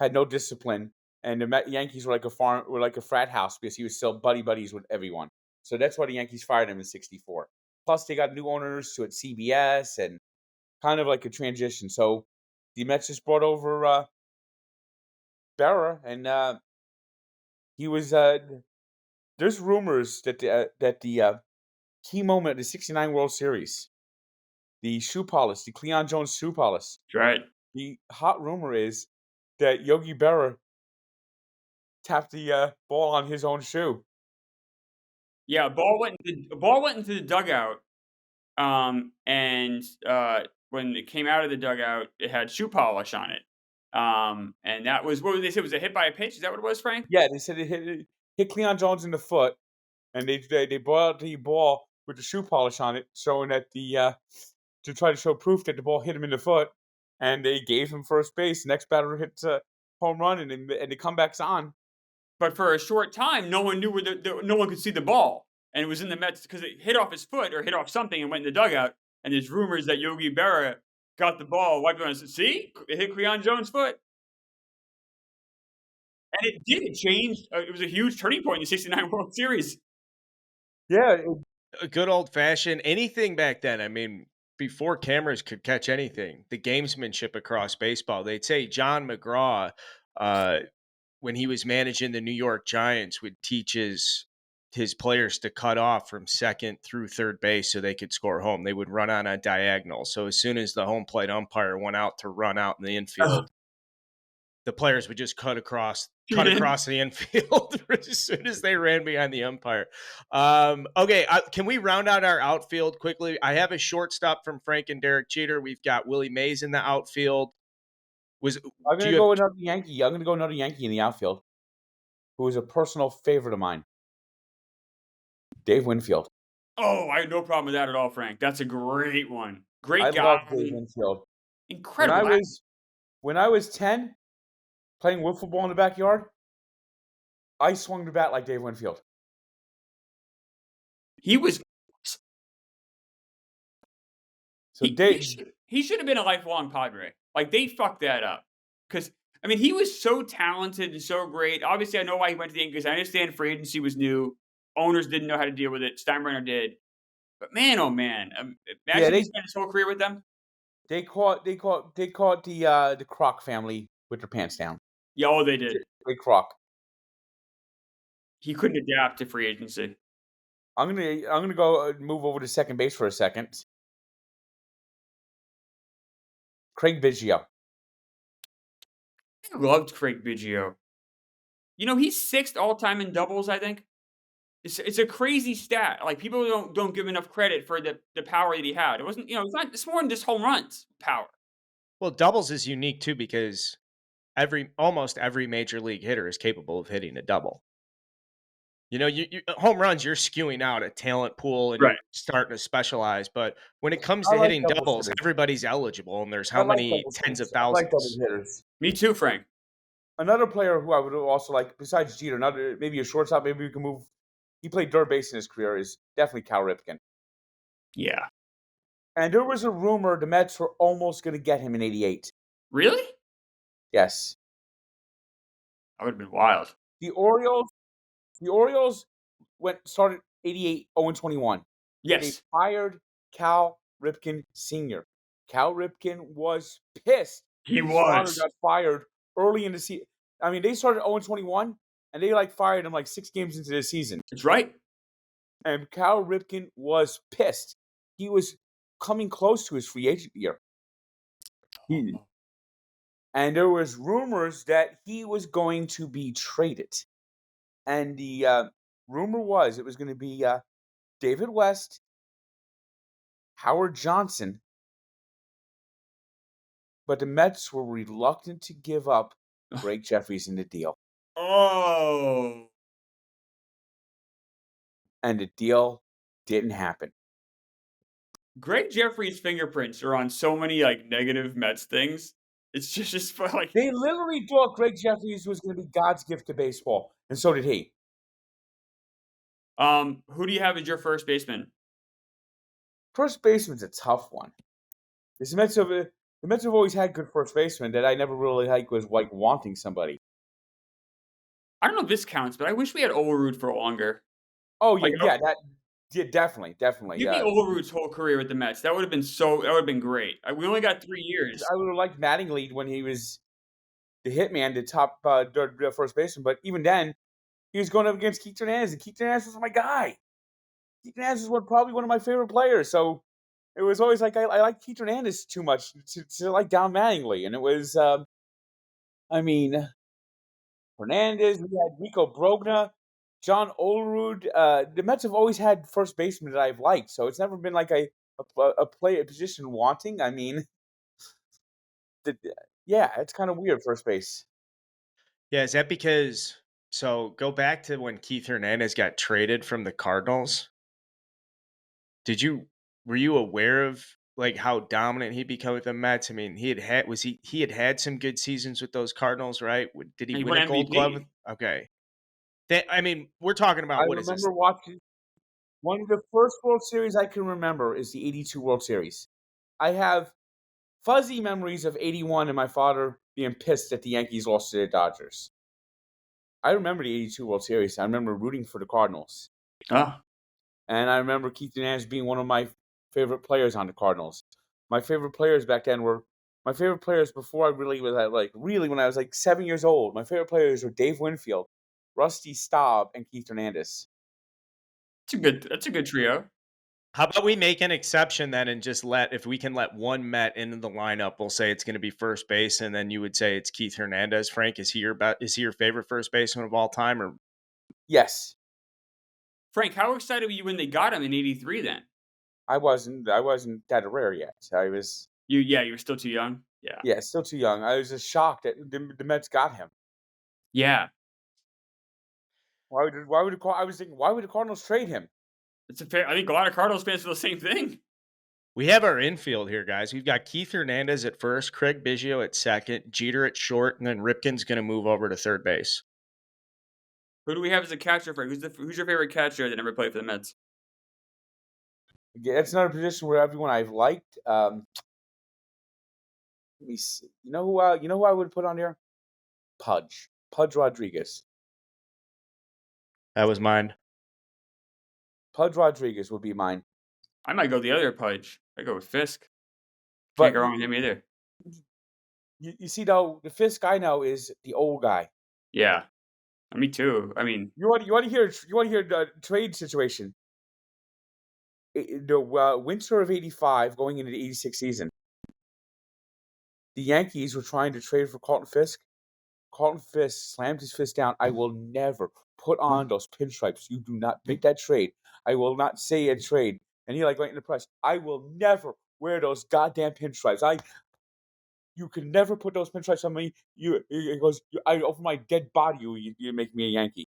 had no discipline, and the Yankees were like a frat house because he was still buddies with everyone. So that's why the Yankees fired him in '64. Plus, they got new owners to it, CBS, and kind of like a transition. So the Mets just brought over Berra, and he was. There's rumors that the key moment of the '69 World Series, the shoe polish, the Cleon Jones shoe polish. That's right. The hot rumor is that Yogi Berra tapped the ball on his own shoe. Yeah, a ball went into the dugout, and when it came out of the dugout, it had shoe polish on it. And that was what they said was a hit by a pitch. Is that what it was, Frank? Yeah, they said it hit Cleon Jones in the foot, and they brought out the ball with the shoe polish on it, showing that the to try to show proof that the ball hit him in the foot, and they gave him first base. Next batter hits a home run, and the comeback's on. But for a short time, no one knew where no one could see the ball, and it was in the Mets because it hit off his foot or hit off something and went in the dugout. And there's rumors that Yogi Berra got the ball, wiped it on, and said, "See, it hit Cleon Jones' foot." And it did. It changed. It was a huge turning point in the '69 World Series. Yeah, A good old fashioned anything back then. I mean, before cameras could catch anything, the gamesmanship across baseball. They'd say John McGraw, when he was managing the New York Giants, would teach his players to cut off from second through third base so they could score home. They would run on a diagonal. So as soon as the home plate umpire went out to run out in the infield, the players would just cut across the infield as soon as they ran behind the umpire. Okay, can we round out our outfield quickly? I have a shortstop from Frank and Derek Jeter. We've got Willie Mays in the outfield. I'm gonna go another Yankee. I'm gonna go another Yankee in the outfield, who is a personal favorite of mine, Dave Winfield. Oh, I had no problem with that at all, Frank. That's a great one. Great I guy. love Dave Winfield. Incredible. When I was 10, playing wiffle ball in the backyard, I swung the bat like Dave Winfield. He was. So He should have been a lifelong Padre. Like, they fucked that up. Because, I mean, he was so talented and so great. Obviously, I know why he went to the Yankees. I understand free agency was new. Owners didn't know how to deal with it. Steinbrenner did. But man, oh man. Imagine he spent his whole career with them. They caught the Kroc family with their pants down. Yeah, oh, they did. Big Kroc. He couldn't adapt to free agency. I'm gonna go move over to second base for a second. Craig Biggio. I loved Craig Biggio. You know, he's 6th all-time in doubles, I think. It's a crazy stat. Like, people don't give enough credit for the power that he had. It wasn't, it's more than just home runs power. Well, doubles is unique too because almost every major league hitter is capable of hitting a double. You know, you home runs, you're skewing out a talent pool and you're starting to specialize. But when it comes to hitting doubles, everybody's eligible, and there's how many tens of thousands. I like double hitters. Me too, Frank. Another player who I would also like, besides Jeter, maybe a shortstop, maybe we can move. He played third base in his career, is definitely Cal Ripken. Yeah. And there was a rumor the Mets were almost going to get him in '88. Really? Yes. That would have been wild. The Orioles started '88 0-21. Yes. They fired Cal Ripken Sr. Cal Ripken was pissed. He His was. father got fired early in the season. I mean, they started 0-21, and they fired him 6 games into the season. That's right. And Cal Ripken was pissed. He was coming close to his free agent year. And there was rumors that he was going to be traded. And the rumor was it was going to be David West, Howard Johnson, but the Mets were reluctant to give up Greg Jeffries in the deal. Oh. And the deal didn't happen. Greg Jeffries' fingerprints are on so many, like, negative Mets things. It's just for, like They literally thought Greg Jeffries was going to be God's gift to baseball, and so did he. Who do you have as your first baseman? First baseman's a tough one. The Mets have always had good first basemen that I never really was like wanting somebody. I don't know if this counts, but I wish we had Overroot for longer. Oh Like, definitely. give me Overroot's whole career with the Mets. That would have been great. We only got 3 years. I would have liked Mattingly when he was the hitman, the top first baseman, but even then, he was going up against Keith Hernandez, and Keith Hernandez was my guy. Keith Hernandez was probably one of my favorite players, so it was always like I like Keith Hernandez too much to like down Mattingly, and it was, Hernandez, we had Rico Brogna, John Olerud. The Mets have always had first basemen that I've liked, so it's never been like a position wanting. I mean, it's kind of weird, first base. Yeah, is that because so go back to when Keith Hernandez got traded from the Cardinals? Were you aware of like how dominant he became with the Mets? I mean, he had had some good seasons with those Cardinals, right? Did he He win won a Gold Glove? MVP. Okay. I mean, we're talking I about what is this? remember watching one of the first World Series I can remember is the '82 World Series. I have fuzzy memories of '81 and my father being pissed that the Yankees lost to the Dodgers. I remember the '82 World Series. I remember rooting for the Cardinals. Oh. And I remember Keith Hernandez being one of my favorite players on the Cardinals. My favorite players back then were my favorite players before I really was really when I was like 7 years old. My favorite players were Dave Winfield, Rusty Staub, and Keith Hernandez. That's a good trio. How about we make an exception then and just if we can let one Met into the lineup, we'll say it's going to be first base, and then you would say it's Keith Hernandez. Frank, is he your favorite first baseman of all time? Or Yes. Frank, how excited were you when they got him in '83 then? I wasn't that rare yet. I was You were still too young? Yeah. still too young. I was just shocked that the Mets got him. Yeah. Why would I was thinking, why would the Cardinals trade him? I think a lot of Cardinals fans feel the same thing. we have our infield here, guys. We've got Keith Hernandez at first, Craig Biggio at second, Jeter at short, and then Ripken's going to move over to third base. Who do we have as a catcher, Frank? Who's your favorite catcher that never played for the Mets? Yeah, it's another position where everyone I've liked. Let me see. You know who I would put on here? Pudge Rodriguez. That was mine. Pudge Rodriguez would be mine. I might go the other Pudge. I go with Fisk. But Can't go wrong with him either. You see, though, the Fisk I know is the old guy. Yeah, me too. I mean, You want to hear the trade situation? The winter of '85 going into the '86 season, the Yankees were trying to trade for Carlton Fisk. Carlton Fisk slammed his fist down. I will never put on those pinstripes. You do not make that trade. I will not say a trade. And he went in the press. I will never wear those goddamn pinstripes. You can never put those pinstripes on me. He goes, over my dead body, you make me a Yankee.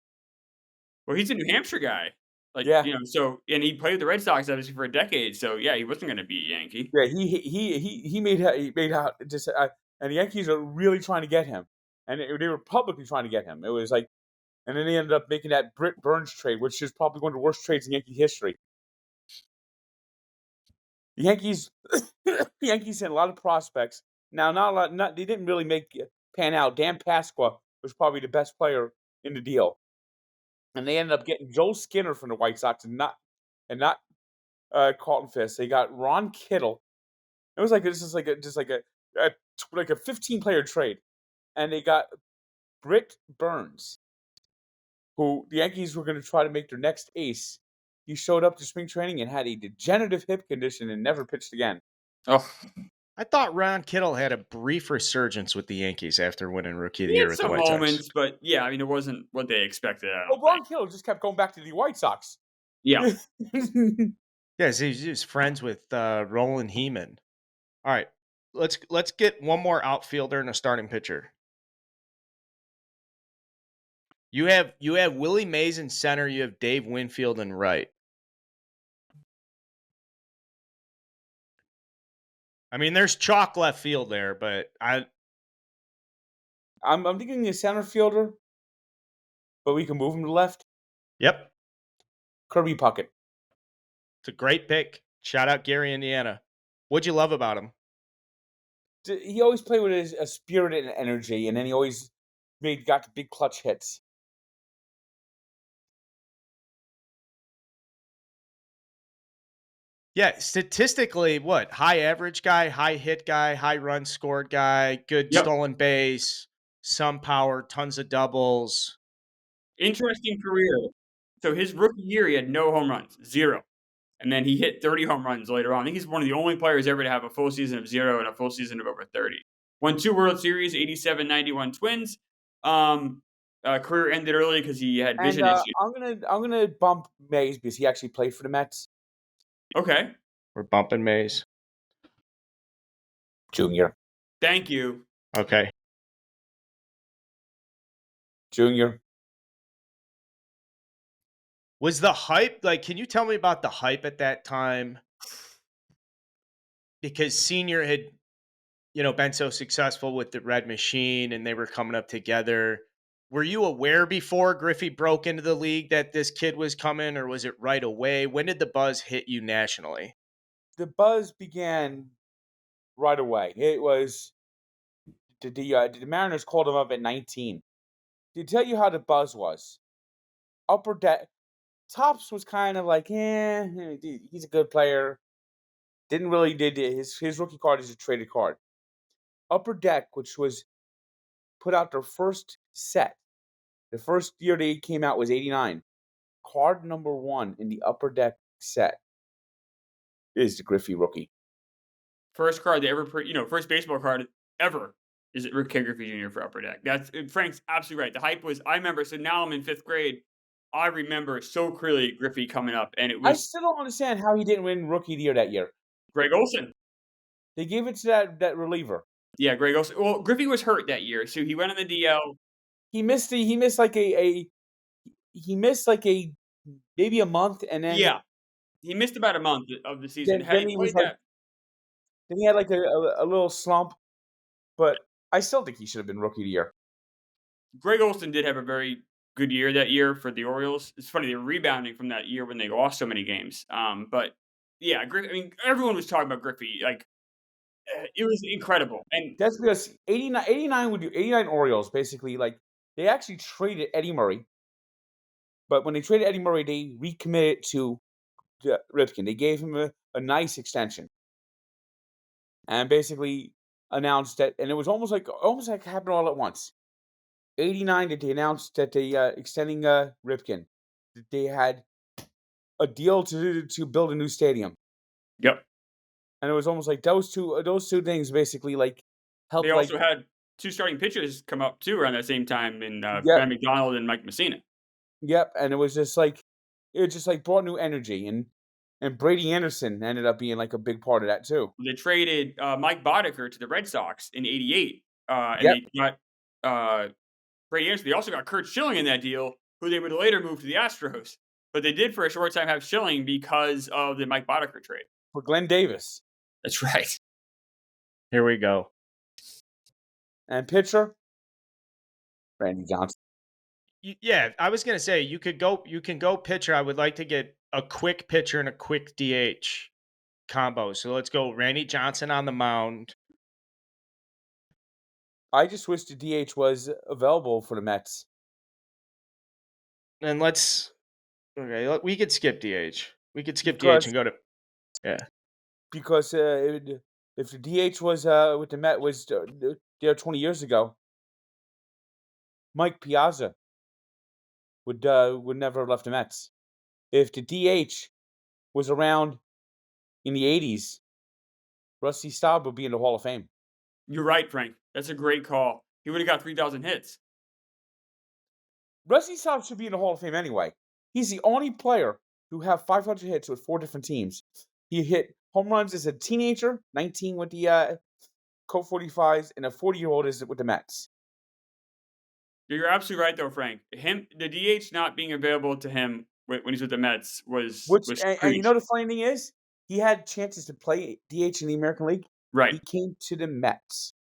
well, he's a New Hampshire guy. Yeah. So and he played with the Red Sox obviously for a decade. So yeah, he wasn't going to be a Yankee. Yeah, he made out just, and the Yankees are really trying to get him, and they were publicly trying to get him. It was like, and then they ended up making that Britt Burns trade, which is probably one of the worst trades in Yankee history. The Yankees, the Yankees had a lot of prospects. Now, not a lot. They didn't really pan out. Dan Pasqua was probably the best player in the deal, and they ended up getting Joe Skinner from the White Sox, and not Carlton Fisk. They got Ron Kittle. It was like a 15-player trade, and they got Britt Burns, who the Yankees were going to try to make their next ace. He showed up to spring training and had a degenerative hip condition and never pitched again. Oh, I thought Ron Kittle had a brief resurgence with the Yankees after winning Rookie of the he Year had with the some White moments, Sox. but yeah, I mean, it wasn't what they expected. Ron Kittle just kept going back to the White Sox. Yeah. Yes, he was friends with Roland Heeman. All right. let's get one more outfielder and a starting pitcher. You have Willie Mays in center. You have Dave Winfield in right. I mean, there's chalk left field there, but I'm thinking a center fielder, but we can move him to left. Yep, Kirby Puckett. it's a great pick. Shout out Gary, Indiana. What'd you love about him? He always played with a spirit and energy, and then he always got the big clutch hits. Yeah, statistically, what? High average guy, high hit guy, high run scored guy, good stolen base, some power, tons of doubles. Interesting career. So his rookie year, he had no home runs, 0. And then he hit 30 home runs later on. I think he's one of the only players ever to have a full season of 0 and a full season of over 30. Won 2 World Series, 87-91 Twins. Career ended early because he had vision issues. I'm gonna bump Mays because he actually played for the Mets. Okay. We're bumping Mays. Junior. Thank you. Okay. Junior. Was the hype, like, can you tell me about the hype at that time? Because Senior had, been so successful with the Red Machine and they were coming up together. Were you aware before Griffey broke into the league that this kid was coming, or was it right away? When did the buzz hit you nationally? The buzz began right away. It was the Mariners called him up at 19. To tell you how the buzz was, Upper Deck Tops was kind of like, he's a good player. Didn't really did his rookie card is a traded card. Upper Deck, which was put out their first set, the first year they came out was 89. Card number 1 in the Upper Deck set is the Griffey rookie. First card they ever, first baseball card ever is Rick Ken Griffey Jr. for Upper Deck. Frank's absolutely right. The hype was, I remember, so now I'm in 5th grade. I remember so clearly Griffey coming up, and it was. I still don't understand how he didn't win Rookie of the Year that year. Greg Olson. They gave it to that reliever. Yeah, Greg Olson. Well, Griffey was hurt that year, so he went on the DL. He missed maybe a month, and then he missed about a month of the season. Then he had like a little slump, but I still think he should have been Rookie of the Year. Greg Olson did have a very good year that year for the Orioles. It's funny, they were rebounding from that year when they lost so many games. But yeah, everyone was talking about Griffey. Like, it was incredible. And that's because 89 Orioles basically, like, they actually traded Eddie Murray. But when they traded Eddie Murray, they recommitted to Ripken. They gave him a nice extension. And basically announced that, and it was almost like it happened all at once. 89 that they announced that they extending Ripken. That they had a deal to build a new stadium. Yep. And it was almost like those two things basically like helped. They also had 2 starting pitchers come up too around that same time in Brad McDonald and Mike Messina. Yep, and it was just like brought new energy, and Brady Anderson ended up being like a big part of that too. They traded Mike Boddicker to the Red Sox in '88, and they got Brady Anderson. They also got Curt Schilling in that deal, who they would later move to the Astros. But they did for a short time have Schilling because of the Mike Boddicker trade. For Glenn Davis. That's right. Here we go. And pitcher, Randy Johnson. Yeah, I was gonna say you can go pitcher. I would like to get a quick pitcher and a quick DH combo. So let's go Randy Johnson on the mound. I just wish the DH was available for the Mets. And we could skip DH. We could skip DH and go to Because if the DH was with the Met was there 20 years ago, Mike Piazza would never have left the Mets. If the DH was around in the 80s, Rusty Staub would be in the Hall of Fame. You're right, Frank. That's a great call. He would have got 3,000 hits. Rusty Staub should be in the Hall of Fame anyway. He's the only player who have 500 hits with 4 different teams. He hit home runs as a teenager, 19 with the Colt 45s, and a 40-year-old is with the Mets. You're absolutely right, though, Frank. The DH not being available to him when he's with the Mets was And you know crazy. the funny thing is, he had chances to play DH in the American League. Right. He came to the Mets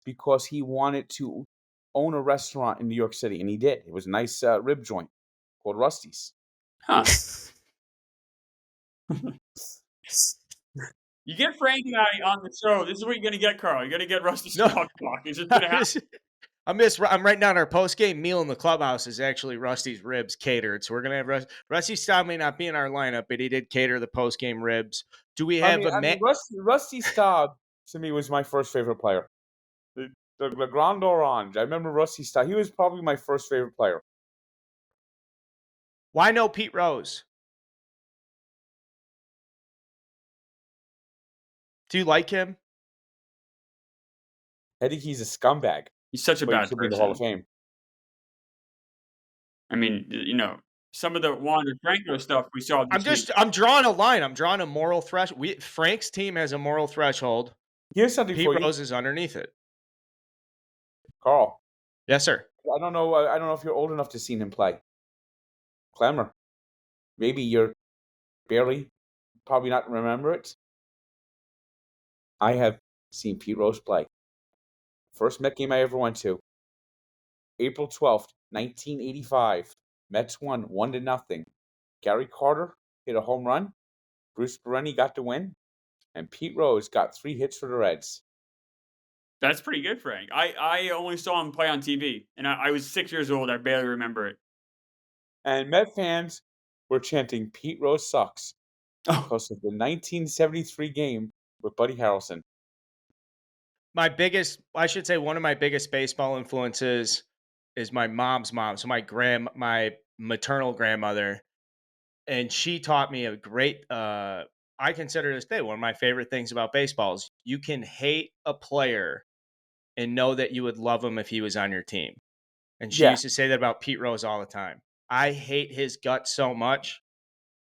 because he wanted to own a restaurant in New York City, and he did. It was a nice rib joint called Rusty's. Huh. You get Frank and I on the show. This is what you're going to get, Carl. You're going to get Rusty's No. Dog Talk. It's just going to happen. I'm writing down our post game meal in the clubhouse is actually Rusty's ribs catered. So we're gonna have Rusty Staub may not be in our lineup, but he did cater the post game ribs. Do we have Rusty Staub to me was my first favorite player. The Grand Orange. I remember Rusty Staub. He was probably my first favorite player. Why no Pete Rose? Do you like him? I think he's a scumbag. He's such a but he bad should be in the person. Hall of Fame. I mean, some of the Wander Franco stuff we saw this week. I'm drawing a line. I'm drawing a moral threshold. Frank's team has a moral threshold. Here's something Pete for you. Rose is underneath it. Carl. Yes, sir. I don't know if you're old enough to see him play. Klemmer. Maybe you're probably not remember it. I have seen Pete Rose play. First Met game I ever went to. April 12th, 1985. Mets won 1-0. Gary Carter hit a home run. Bruce Bereni got the win. And Pete Rose got 3 hits for the Reds. That's pretty good, Frank. I only saw him play on TV, and I was 6 years old. I barely remember it. And Met fans were chanting, Pete Rose sucks, because of the 1973 game with Buddy Harrelson. One of my biggest baseball influences is my mom's mom. So my maternal grandmother, and she taught me a great, I consider this day one of my favorite things about baseball is you can hate a player and know that you would love him if he was on your team. And she used to say that about Pete Rose all the time. I hate his guts so much,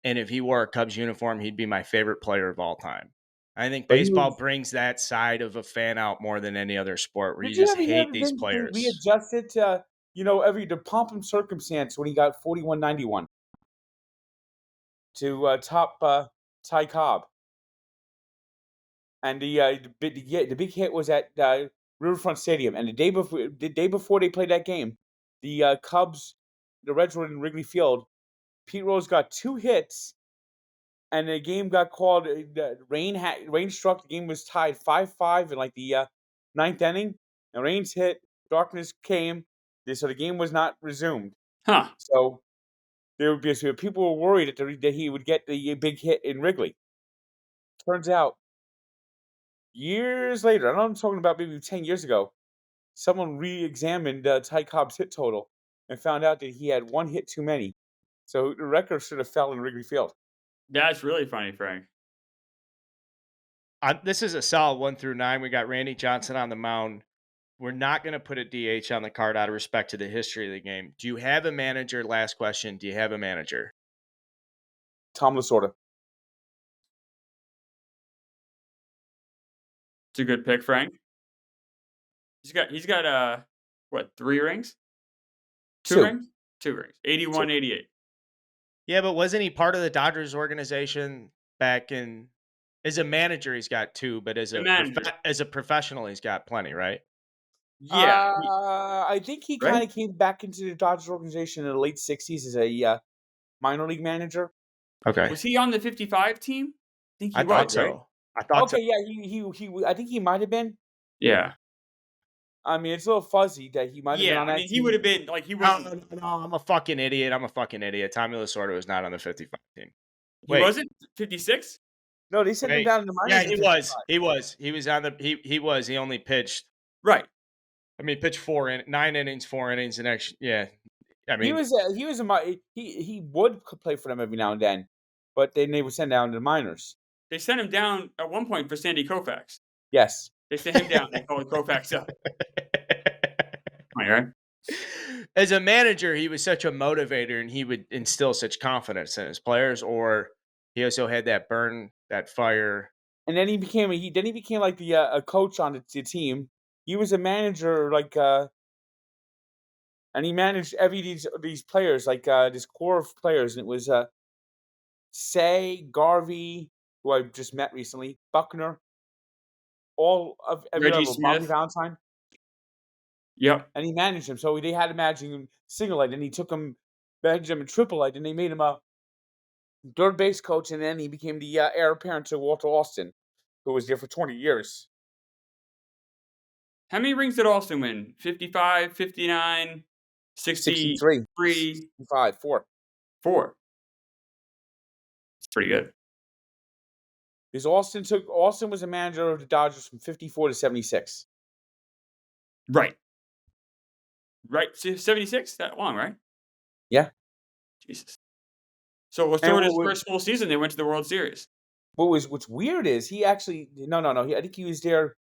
and if he wore a Cubs uniform, he'd be my favorite player of all time. I think baseball brings that side of a fan out more than any other sport, where you just hate these players. We adjusted to, the pomp and circumstance when he got 41-91 to top Ty Cobb. And the big hit was at Riverfront Stadium. And the day before they played that game, the Cubs, the Reds were in Wrigley Field. Pete Rose got 2 hits, and the game got called. Rain struck. The game was tied 5-5 in the 9th inning. And rains hit. Darkness came. So the game was not resumed. Huh. So people were worried that he would get the big hit in Wrigley. Turns out, years later, I know I'm talking about maybe 10 years ago, someone re-examined Ty Cobb's hit total and found out that he had 1 hit too many. So the record should have fell in Wrigley Field. That's really funny, Frank. This is a solid 1 through 9. We got Randy Johnson on the mound. We're not going to put a DH on the card out of respect to the history of the game. Do you have a manager? Last question. Do you have a manager? Tom Lasorda. It's a good pick, Frank. He's got 3 rings? 2 rings? 2 rings. 81, 88. Yeah, but wasn't he part of the Dodgers organization back in? As a manager, he's got 2, but as a professional, he's got plenty, right? Yeah. I think he kind of came back into the Dodgers organization in the late 60s as a minor league manager. Okay. Was he on the 55 team? I think he was, thought so. right? I thought so. Okay, yeah, he I think he might have been. Yeah. I mean, it's a little fuzzy that he might have been on that team. He would have been, he wasn't. No, I'm a fucking idiot. Tommy Lasorda was not on the 55 team. He wasn't? 56? No, they sent him down in the minors. Yeah, he was. He was on the. He was. He only pitched. Right. I mean, pitched 9 innings, 4 innings, and actually, yeah. I mean, he would play for them every now and then, but then they would send down to the minors. They sent him down at one point for Sandy Koufax. Yes. They sent him down. They called Koufax up. Right. As a manager, he was such a motivator, and he would instill such confidence in his players. Or he also had that burn, that fire, And then he became like a coach on the team. He was a manager, like, and he managed these players, like, this core of players, and it was Say, Garvey, who I just met recently, Buckner, all of every Reggie level, Bobby Smith. Valentine, Yep. and he managed him. So they had him managing him single A, and he took him, managed him in triple A, and they made him a third base coach, and then he became the heir apparent to Walter Austin, who was there for 20 years. How many rings did Austin win? 55, 59, 63, 63, 65, 4. 4. It's pretty good. Because Austin was a manager of the Dodgers from 54 to 76. Right. Right. 76? That long, right? Yeah. Jesus. So And Lasorda's first full season, they went to the World Series. what's weird is he actually no. I think he was there.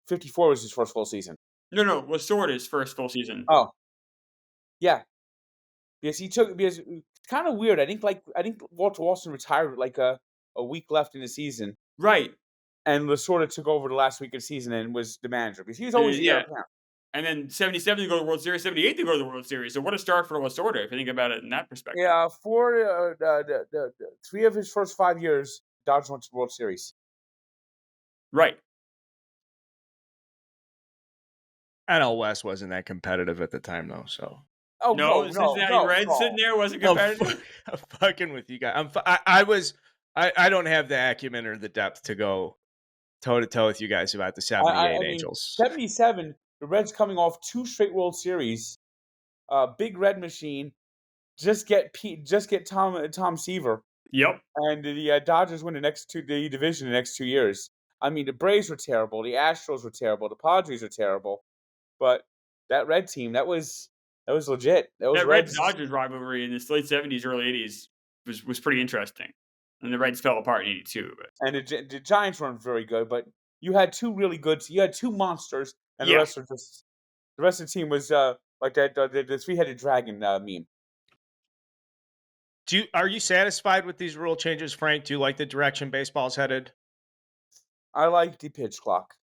54 was his first full season. No, Lasorda's first full season. Oh, yeah. Because it's kind of weird. I think Walter Austin retired with like a week left in the season, Right. and Lasorda took over the last week of the season and was the manager because he was always the heir apparent. And then 77 to go to the World Series, 78 to go to the World Series. So what a start for Lasorda if you think about it in that perspective. Yeah, for the 3 of his first 5 years, Dodgers went to the World Series. Right. NL West wasn't that competitive at the time, though. So Oh no, Cincinnati Reds sitting there wasn't competitive. I'm fucking with you guys. I don't have the acumen or the depth to go toe to toe with you guys about the 78 Angels. 77, the Reds coming off 2 straight World Series. Big Red Machine. Just get Tom Seaver. Yep. And the Dodgers win the division the next 2 years. I mean, the Braves were terrible, the Astros were terrible, the Padres were terrible, but that Red team, that was legit. That Red Dodgers rivalry in the late 70s, early 80s was pretty interesting. And the Reds fell apart in 82. But. And the Giants weren't very good, but you had 2 really good. You had 2 monsters, and the rest of the team was like that the 3-headed dragon meme. Are you satisfied with these rule changes, Frank? Do you like the direction baseball's headed? I like the pitch clock.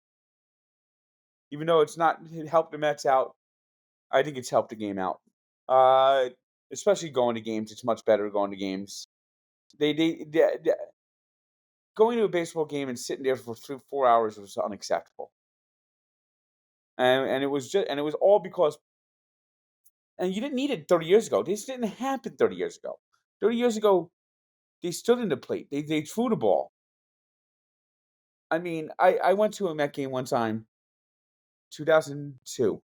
Even though it helped the Mets out, I think it's helped the game out. Especially going to games, it's much better going to games. They going to a baseball game and sitting there for 4 hours was unacceptable. And it was all because, and you didn't need it 30 years ago. This didn't happen 30 years ago. 30 years ago, they stood in the plate. They threw the ball. I mean, I went to a Met game one time, 2002,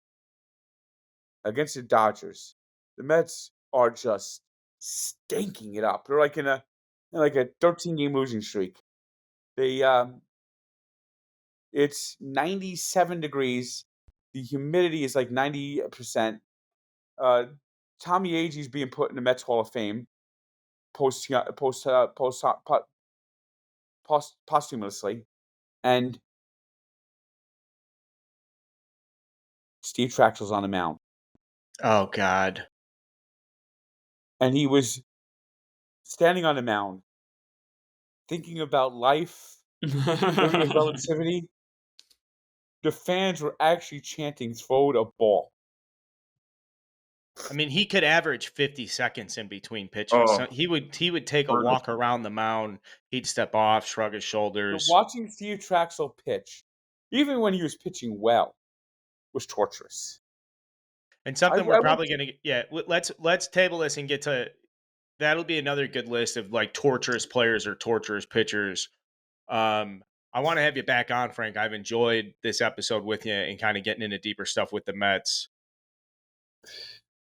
against the Dodgers. The Mets are just stinking it up. They're like in a 13-game losing streak. It's 97 degrees. The humidity is like 90%. Tommy Agee's being put in the Mets Hall of Fame posthumously, and Steve Trachtel's on the mound. Oh God! And he was standing on the mound, thinking about life, relativity. The fans were actually chanting, "Throw the ball." I mean, he could average 50 seconds in between pitches. Oh. So he would take a walk around the mound. He'd step off, shrug his shoulders. Watching Steve Trachtel pitch, even when he was pitching well, was torturous. And something we're probably going to let's table this and get to that'll be another good list of like torturous players or torturous pitchers. I want to have you back on, Frank. I've enjoyed this episode with you and kind of getting into deeper stuff with the Mets.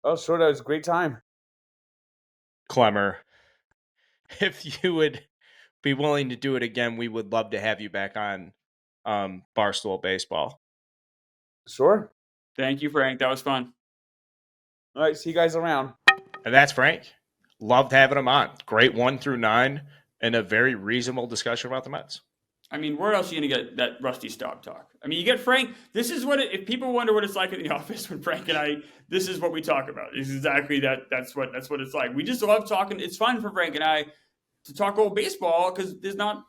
Oh, sure, that was a great time. Klemmer, if you would be willing to do it again, we would love to have you back on Barstool Baseball. Sure. Thank you, Frank. That was fun. All right, see you guys around. And that's Frank. Loved having him on. Great 1 through 9 and a very reasonable discussion about the Mets. I mean, where else are you going to get that Rusty Staub talk? I mean, you get Frank. This is if people wonder what it's like in the office when Frank and I, this is what we talk about. It's exactly that. That's what it's like. We just love talking. It's fun for Frank and I to talk old baseball because there's not,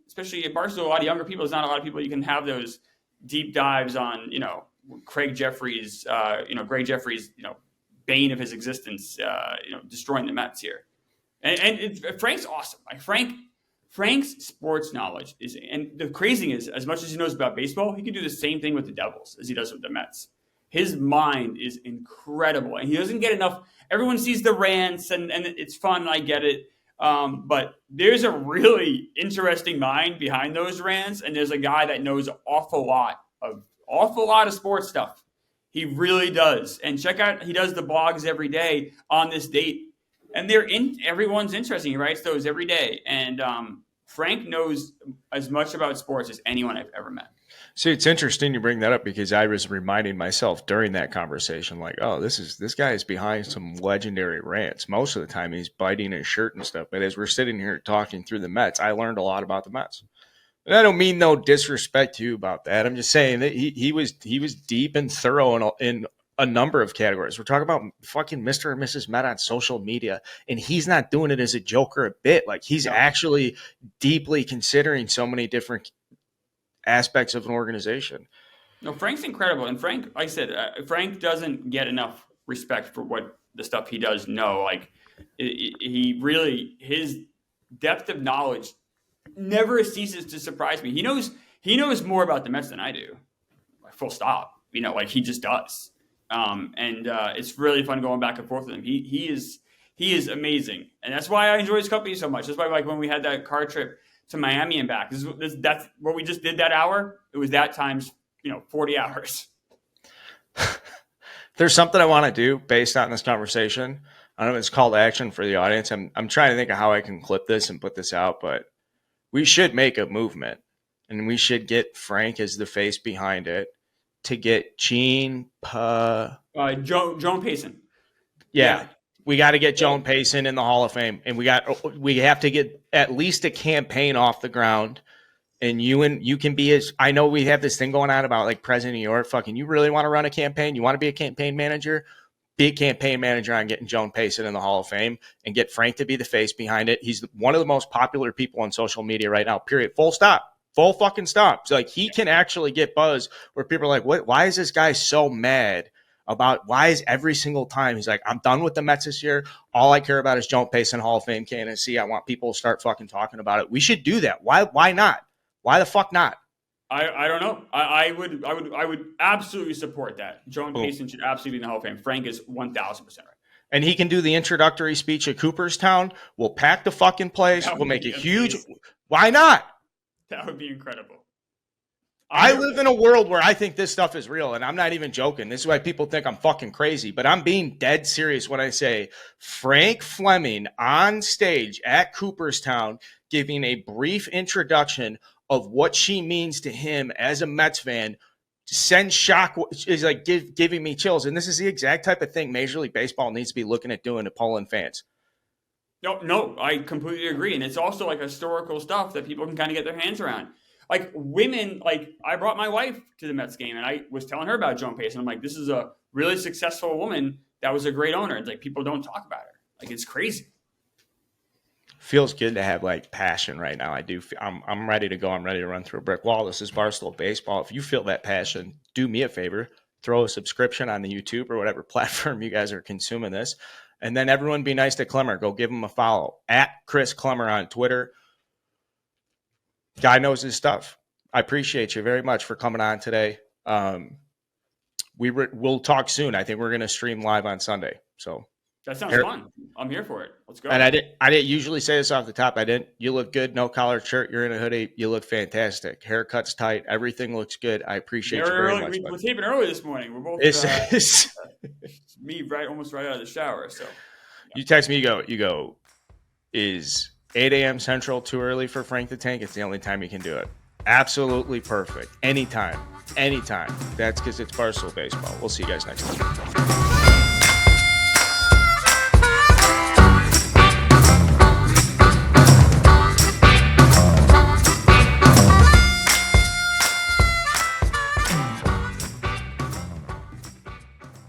especially at Barstool, a lot of younger people. There's not a lot of people you can have those deep dives on, Greg Jeffries, bane of his existence, destroying the Mets here. And Frank's awesome. Like Frank's sports knowledge is, and the crazy thing is, as much as he knows about baseball, he can do the same thing with the Devils as he does with the Mets. His mind is incredible, and he doesn't get enough. Everyone sees the rants, and it's fun. I get it, but there's a really interesting mind behind those rants, and there's a guy that knows an awful lot of sports stuff. He really does. And check out, he does the blogs every day on this date. And everyone's interesting. He writes those every day. And Frank knows as much about sports as anyone I've ever met. See, it's interesting you bring that up because I was reminding myself during that conversation, like, oh, this guy is behind some legendary rants. Most of the time he's biting his shirt and stuff. But as we're sitting here talking through the Mets, I learned a lot about the Mets. And I don't mean no disrespect to you about that. I'm just saying that he was deep and thorough in a number of categories. We're talking about fucking Mr. and Mrs. Met on social media, and he's not doing it as a joke or a bit. Like, he's actually deeply considering so many different aspects of an organization. No, Frank's incredible. And Frank, like I said, Frank doesn't get enough respect for what the stuff he does know. Like, he really, his depth of knowledge never ceases to surprise me. He knows more about the Mets than I do. Full stop. Like he just does. And it's really fun going back and forth with him. He is amazing, and that's why I enjoy his company so much. That's why, like, when we had that car trip to Miami and back, that's what we just did that hour. It was that times 40 hours. There's something I want to do based on this conversation. I don't know if it's called action for the audience. I'm trying to think of how I can clip this and put this out, but we should make a movement, and we should get Frank as the face behind it to get Joan Payson. Yeah. We got to get Joan Payson in the Hall of Fame, and we have to get at least a campaign off the ground. And you can be I know we have this thing going on about like President of New York. Fucking, you really want to run a campaign? You want to be a campaign manager? Be a campaign manager on getting Joan Payson in the Hall of Fame and get Frank to be the face behind it. He's one of the most popular people on social media right now, period. Full stop. Full fucking stop. So, like, he can actually get buzz where people are like, what? Why is this guy so mad about why is every single time he's like, I'm done with the Mets this year. All I care about is Joan Payson Hall of Fame candidacy. I want people to start fucking talking about it. We should do that. Why not? Why the fuck not? I don't know. I would absolutely support that. Joan Payson should absolutely be in the Hall of Fame. Frank is 1,000% right. And he can do the introductory speech at Cooperstown. We'll pack the fucking place. We'll make it huge. Why not? That would be incredible. I live in a world where I think this stuff is real, and I'm not even joking. This is why people think I'm fucking crazy, but I'm being dead serious when I say Frank Fleming on stage at Cooperstown giving a brief introduction of what she means to him as a Mets fan sends shock, is like giving me chills. And this is the exact type of thing Major League Baseball needs to be looking at doing to pull in fans. No, I completely agree. And it's also like historical stuff that people can kind of get their hands around. Like women, like I brought my wife to the Mets game and I was telling her about Joan Payson. I'm like, this is a really successful woman that was a great owner. It's like people don't talk about her. Like it's crazy. Feels good to have like passion right now. I do. I'm ready to go. I'm ready to run through a brick wall. This is Barstool Baseball. If you feel that passion, do me a favor. Throw a subscription on the YouTube or whatever platform you guys are consuming this. And then everyone be nice to Klemmer. Go give him a follow. At Chris Klemmer on Twitter. Guy knows his stuff. I appreciate you very much for coming on today. We'll talk soon. I think we're going to stream live on Sunday. So that sounds fun. I'm here for it. Let's go. And I didn't usually say this off the top. I didn't. You look good. No collared shirt. You're in a hoodie. You look fantastic. Haircut's tight. Everything looks good. I appreciate you very much. We're taping early this morning. We're both me almost right out of the shower. So you text me. You go. Is 8 a.m. Central too early for Frank the Tank? It's the only time you can do it. Absolutely perfect. Anytime. That's because it's Barstool Baseball. We'll see you guys next time.